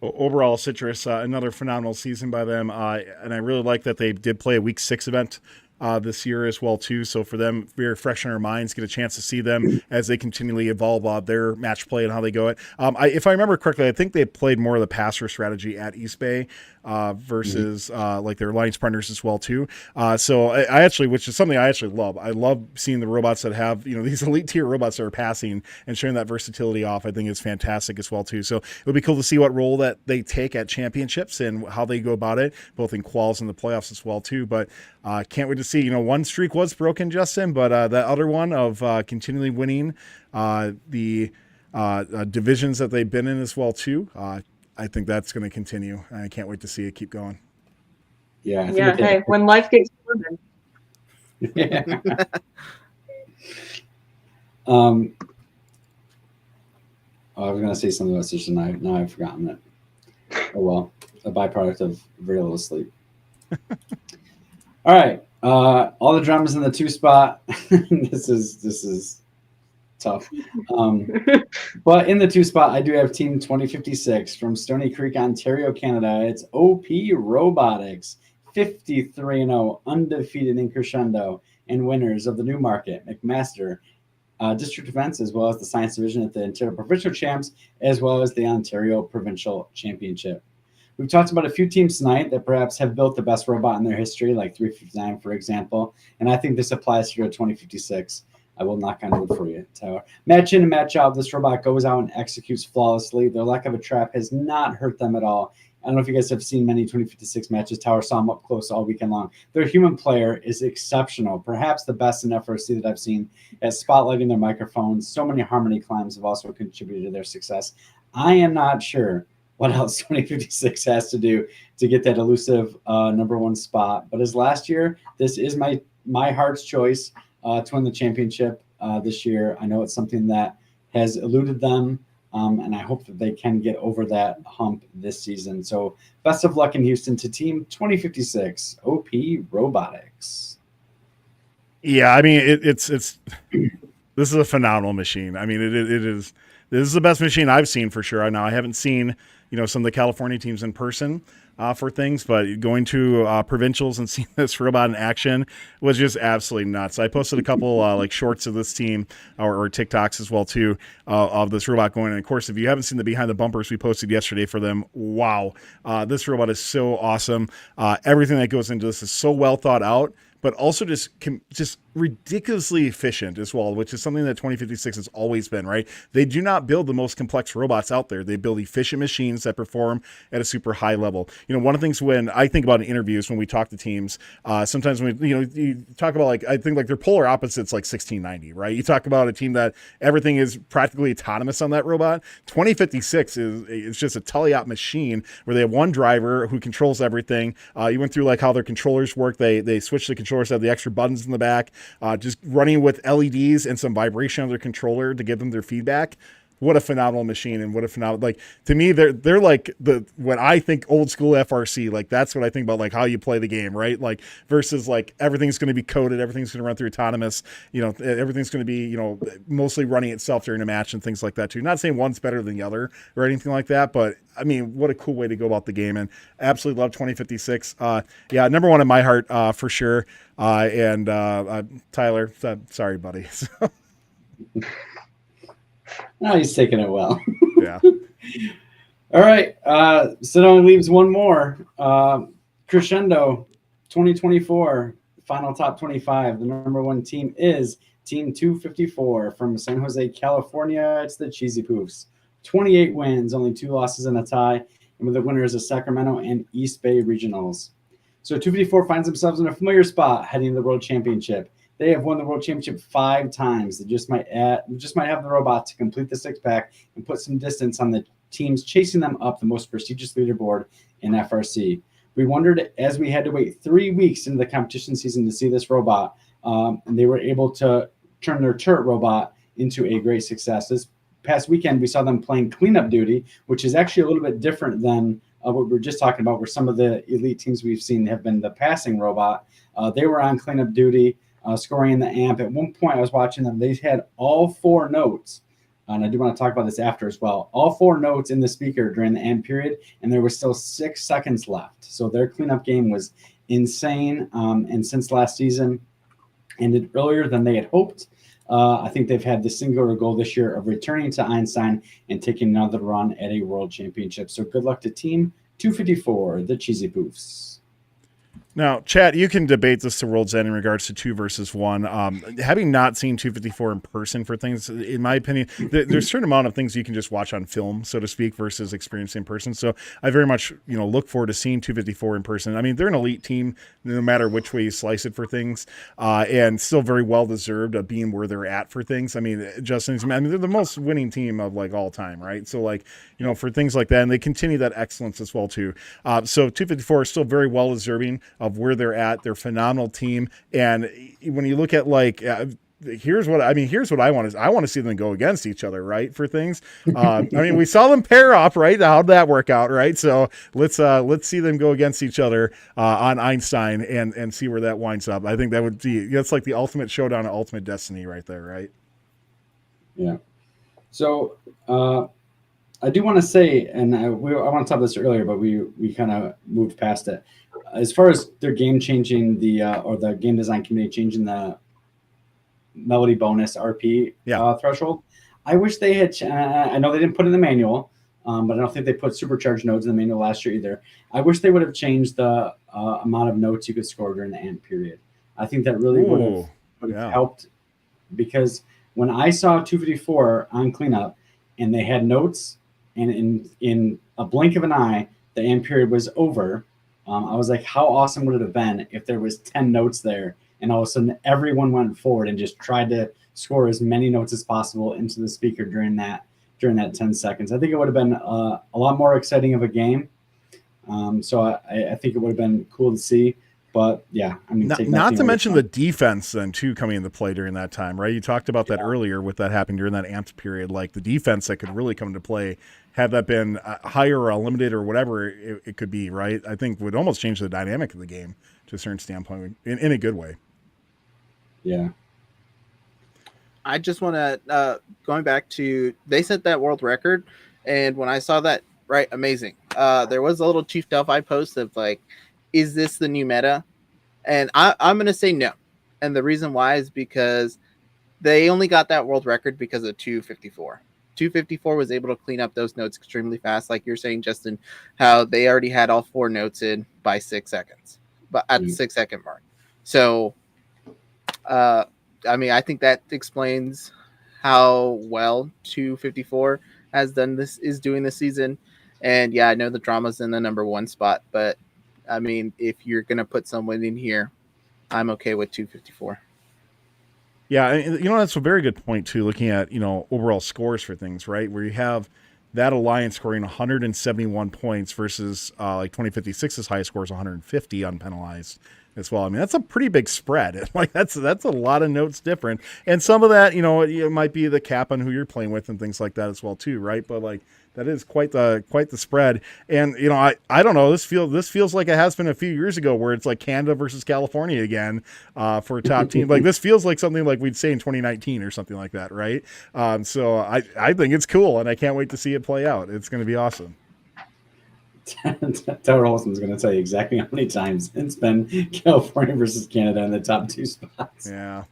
Overall, Citrus, another phenomenal season by them. And I really like that they did play a week 6 event this year as well too. So for them, very fresh in our minds, get a chance to see them as they continually evolve their match play and how they go it. If I remember correctly, I think they played more of the passer strategy at East Bay versus like their alliance partners as well too. So I actually, which is something I actually love. I love seeing the robots that have, these elite tier robots that are passing and showing that versatility off. I think is fantastic as well too. So it would be cool to see what role that they take at championships and how they go about it, both in quals and the playoffs as well too. But can't wait to see. One streak was broken, Justin, but that other one of continually winning the divisions that they've been in as well too. I think that's going to continue. I can't wait to see it keep going. Yeah. Hey, when life gets fun. Yeah. I was going to say something about this, and now I've forgotten it. Oh well, a byproduct of very little sleep. All right. All the drummers in the 2 spot. This is tough. But in the 2 spot, I do have Team 2056 from Stony Creek, Ontario, Canada. It's OP Robotics, 53-0, undefeated in Crescendo, and winners of the Newmarket, McMaster District Events, as well as the Science Division at the Ontario Provincial Champs, as well as the Ontario Provincial Championship. We've talked about a few teams tonight that perhaps have built the best robot in their history, like 359, for example. And I think this applies here to 2056. I will knock on wood for you, Tyler. Match in and match out, this robot goes out and executes flawlessly. Their lack of a trap has not hurt them at all. I don't know if you guys have seen many 2056 matches. Tower saw them up close all weekend long. Their human player is exceptional, perhaps the best in FRC that I've seen at spotlighting their microphones. So many harmony climbs have also contributed to their success. I am not sure what else 2056 has to do to get that elusive number 1 spot. But as last year, this is my heart's choice to win the championship this year. I know it's something that has eluded them, and I hope that they can get over that hump this season. So best of luck in Houston to Team 2056, OP Robotics. Yeah, I mean it's this is a phenomenal machine. I mean it is this is the best machine I've seen for sure. Now I haven't seen some of the California teams in person for things, but going to provincials and seeing this robot in action was just absolutely nuts. I posted a couple like shorts of this team or TikToks as well too of this robot going. And of course, if you haven't seen the behind the bumpers we posted yesterday for them, wow, this robot is so awesome. Everything that goes into this is so well thought out, but also just ridiculously efficient as well, which is something that 2056 has always been, right? They do not build the most complex robots out there. They build efficient machines that perform at a super high level. One of the things when I think about in interviews, when we talk to teams, sometimes when you talk about I think like they're polar opposites, like 1690, right? You talk about a team that everything is practically autonomous on that robot. 2056 is just a teleop machine where they have one driver who controls everything. You went through like how their controllers work. They switch the controllers to have the extra buttons in the back. Just running with LEDs and some vibration on their controller to give them their feedback. What a phenomenal machine, and what a phenomenal, to me, they're like when I think old school FRC, like that's what I think about, like how you play the game, right? Like versus like everything's going to be coded, everything's going to run through autonomous, everything's going to be, mostly running itself during a match and things like that too. Not saying one's better than the other or anything like that, but I mean, what a cool way to go about the game, and absolutely love 2056. Yeah, number one in my heart for sure. And Tyler, sorry, buddy. No, he's taking it well. Yeah. All right. So it only leaves one more. Crescendo 2024, final top 25. The number one team is Team 254 from San Jose, California. It's the Cheesy Poofs. 28 wins, only 2 losses and a tie. And with the winners of Sacramento and East Bay Regionals. So 254 finds themselves in a familiar spot heading to the World Championship. They have won the World Championship 5 times. They just might have the robot to complete the 6-pack and put some distance on the teams chasing them up the most prestigious leaderboard in FRC. We wondered, as we had to wait 3 weeks into the competition season to see this robot, and they were able to turn their turret robot into a great success. This past weekend, we saw them playing cleanup duty, which is actually a little bit different than what we were just talking about, where some of the elite teams we've seen have been the passing robot. They were on cleanup duty. Scoring in the amp. At one point, I was watching them. They had all 4 notes, and I do want to talk about this after as well. All 4 notes in the speaker during the amp period, and there was still 6 seconds left. So their cleanup game was insane. And since last season, ended earlier than they had hoped. I think they've had the singular goal this year of returning to Einstein and taking another run at a world championship. So good luck to Team 254, the Cheesy Poofs. Now, chat, you can debate this to World's End in regards to 2 versus 1. Having not seen 254 in person for things, in my opinion, there's a certain amount of things you can just watch on film, so to speak, versus experience in person. So I very much, look forward to seeing 254 in person. I mean, they're an elite team, no matter which way you slice it for things, and still very well deserved of being where they're at for things. I mean, they're the most winning team of like all time, right? So like, for things like that, and they continue that excellence as well too. So 254 is still very well deserving of where they're at. They're a phenomenal team. And when you look at like, here's what I want to see them go against each other, right? For things. I mean, we saw them pair up, right? How'd that work out, right? So let's see them go against each other on Einstein and see where that winds up. I think that's like the ultimate showdown of ultimate destiny right there, right? Yeah. So I do want to say, and I want to talk about this earlier, but we kind of moved past it. As far as their game changing or the game design committee changing the melody bonus RP threshold, I wish they had. I know they didn't put it in the manual, but I don't think they put supercharged nodes in the manual last year either. I wish they would have changed the amount of notes you could score during the AMP period. I think that really would have helped, because when I saw 254 on cleanup and they had notes, and in a blink of an eye, the AMP period was over. I was like, how awesome would it have been if there was 10 notes there and all of a sudden everyone went forward and just tried to score as many notes as possible into the speaker during that 10 seconds. I think it would have been a lot more exciting of a game. So I think it would have been cool to see. But yeah, I mean, not to mention the defense then too coming into play during that time, right? You talked about that earlier with that happening during that amped period, like the defense that could really come into play had that been higher or limited or whatever it could be, right? I think would almost change the dynamic of the game to a certain standpoint in a good way. Yeah. I just want to going back to they set that world record, and when I saw that, right, amazing. There was a little Chief Delphi post of like, is this the new meta? And I'm gonna say no, and the reason why is because they only got that world record because of 254. 254 was able to clean up those notes extremely fast, like you're saying, Justin, how they already had all 4 notes in by 6 seconds, but at the 6 second mark. So, I mean, I think that explains how well 254 is doing this season. And yeah, I know the drama's in the number 1 spot, but I mean, if you're gonna put someone in here, I'm okay with 254. Yeah, and that's a very good point too. Looking at overall scores for things, right, where you have that alliance scoring 171 points versus like 2056's high score is 150 unpenalized as well. I mean, that's a pretty big spread. Like that's a lot of notes different, and some of that it might be the cap on who you're playing with and things like that as well too, right? But like that is quite the spread. And I don't know, this feels like it has been a few years ago where it's like Canada versus California again for a top team. Like this feels like something like we'd say in 2019 or something like that, right? So I think it's cool, and I can't wait to see it play out. It's going to be awesome. Tower Olsen's going to tell you exactly how many times it's been California versus Canada in the top 2 spots. Yeah,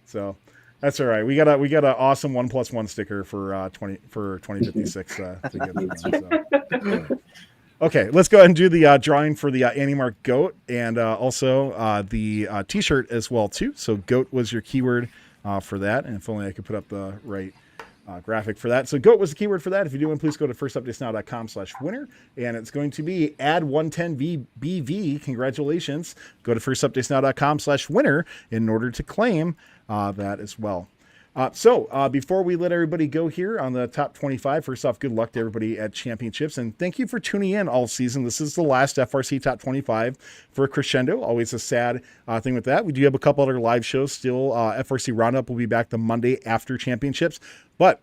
so that's all right. We got an awesome 1+1 sticker for 2056 to give everyone. So. Okay, let's go ahead and do the drawing for the Animark Goat, and also the T-shirt as well too. So Goat was your keyword for that, and if only I could put up the right graphic for that. So GOAT was the keyword for that. If you do one, please go to firstupdatesnow.com/winner, and it's going to be add 110BBV. Congratulations. Go to firstupdatesnow.com/winner in order to claim that as well. So before we let everybody go here on the top 25, first off, good luck to everybody at Championships, and thank you for tuning in all season. This is the last FRC top 25 for Crescendo. Always a sad thing with that. We do have a couple other live shows still. FRC Roundup will be back the Monday after Championships, but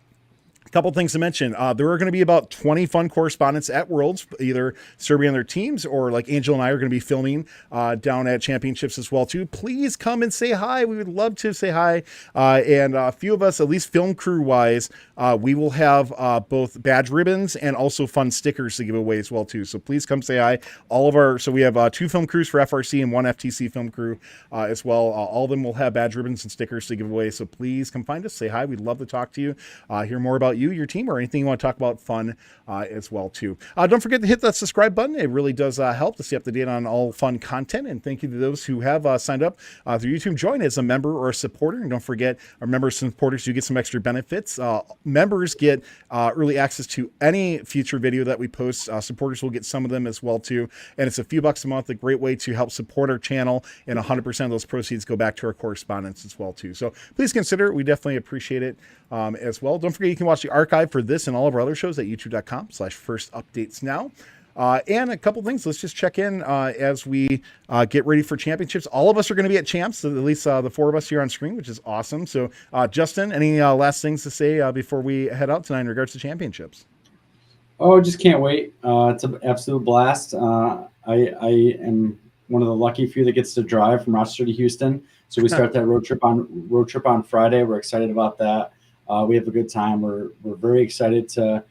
a couple things to mention. There are going to be about 20 fun correspondents at Worlds, either Serbia and their teams, or like Angel and I are going to be filming down at Championships as well too. Please come and say hi. We would love to say hi. And a few of us, at least film crew wise, we will have both badge ribbons and also fun stickers to give away as well too. So please come say hi. So we have 2 film crews for FRC and 1 FTC film crew as well. All of them will have badge ribbons and stickers to give away. So please come find us, say hi. We'd love to talk to you, hear more about you, your team, or anything you want to talk about fun as well too. Don't forget to hit that subscribe button. It really does help to stay up to date on all fun content. And thank you to those who have signed up through YouTube. Join as a member or a supporter. And don't forget, our members and supporters do get some extra benefits. Members get early access to any future video that we post. Supporters will get some of them as well too. And it's a few bucks a month, a great way to help support our channel. And 100% of those proceeds go back to our correspondents as well too. So please consider it. We definitely appreciate it as well. Don't forget, you can watch the archive for this and all of our other shows at youtube.com/firstupdatesnow. And a couple things. Let's just check in as we get ready for Championships. All of us are going to be at Champs, at least the 4 of us here on screen, which is awesome. So, Justin, any last things to say before we head out tonight in regards to Championships? Oh, just can't wait. It's an absolute blast. I am one of the lucky few that gets to drive from Rochester to Houston. So we start that road trip on Friday. We're excited about that. We have a good time. We're very excited to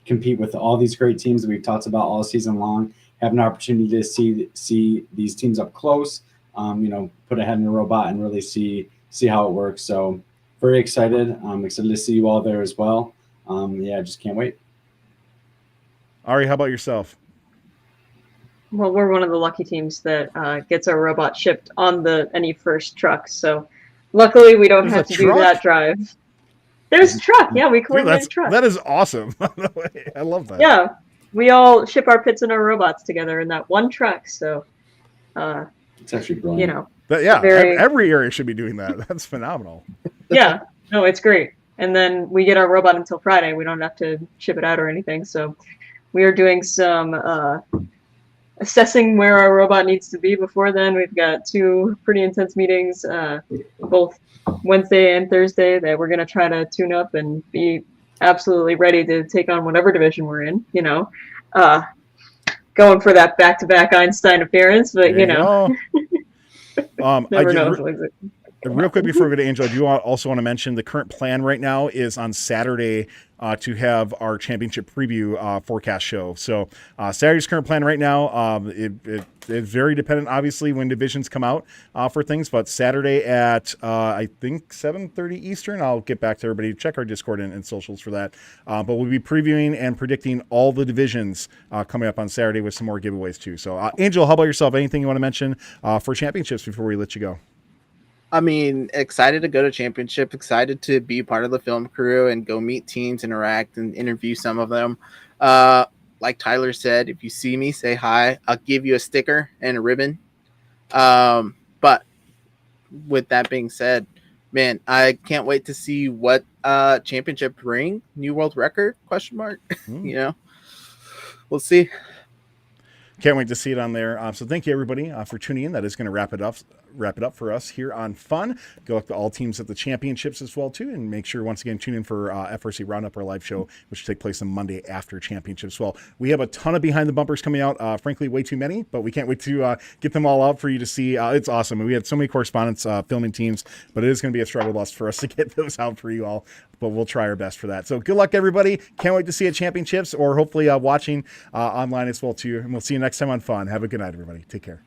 compete with all these great teams that we've talked about all season long. Have an opportunity to see these teams up close. Put a head in a robot and really see how it works. So very excited. I'm excited to see you all there as well. Just can't wait. Ari, how about yourself? Well, we're one of the lucky teams that gets our robot shipped on any first truck. So luckily, we don't have to do that drive. There's a truck. Yeah, we coordinate a truck. That is awesome. I love that. Yeah, we all ship our pits and our robots together in that one truck. So, it's actually brilliant. Every area should be doing that. That's phenomenal. Yeah, no, it's great. And then we get our robot until Friday. We don't have to ship it out or anything. So we are doing some assessing where our robot needs to be before then. We've got 2 pretty intense meetings, both Wednesday and Thursday, that we're going to try to tune up and be absolutely ready to take on whatever division we're in, going for that back-to-back Einstein appearance, but Never I know. did, real quick before we go to Angel, I do also want to mention the current plan right now is on Saturday to have our championship preview forecast show. So Saturday's current plan right now, it's very dependent, obviously, when divisions come out for things. But Saturday at, I think, 7:30 Eastern, I'll get back to everybody. Check our Discord and socials for that. But we'll be previewing and predicting all the divisions coming up on Saturday with some more giveaways, too. So, Angel, how about yourself? Anything you want to mention for championships before we let you go? I mean, excited to go to championship, excited to be part of the film crew and go meet teams, interact, and interview some of them. Like Tyler said, if you see me, say hi. I'll give you a sticker and a ribbon. But with that being said, man, I can't wait to see what championship ring, new world record, ? You know, we'll see. Can't wait to see it on there. So thank you, everybody, for tuning in. That is going to wrap it up for us here on Fun. Go look to all teams at the championships as well, too. And make sure, once again, tune in for FRC Roundup, our live show, which will take place on Monday after championships. Well, we have a ton of behind the bumpers coming out. Frankly, way too many, but we can't wait to get them all out for you to see. It's awesome. And we had so many correspondents filming teams, but it is going to be a struggle bus for us to get those out for you all. But we'll try our best for that. So good luck, everybody. Can't wait to see you at championships or hopefully watching online as well, too. And we'll see you next time on Fun. Have a good night, everybody. Take care.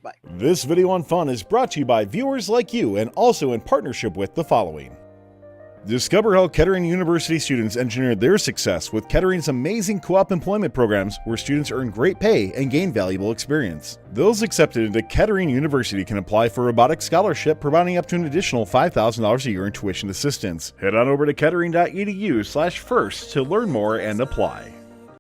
Bye. This video on Fun is brought to you by viewers like you and also in partnership with the following. Discover how Kettering University students engineered their success with Kettering's amazing co-op employment programs where students earn great pay and gain valuable experience. Those accepted into Kettering University can apply for a robotics scholarship, providing up to an additional $5,000 a year in tuition assistance. Head on over to kettering.edu/first to learn more and apply.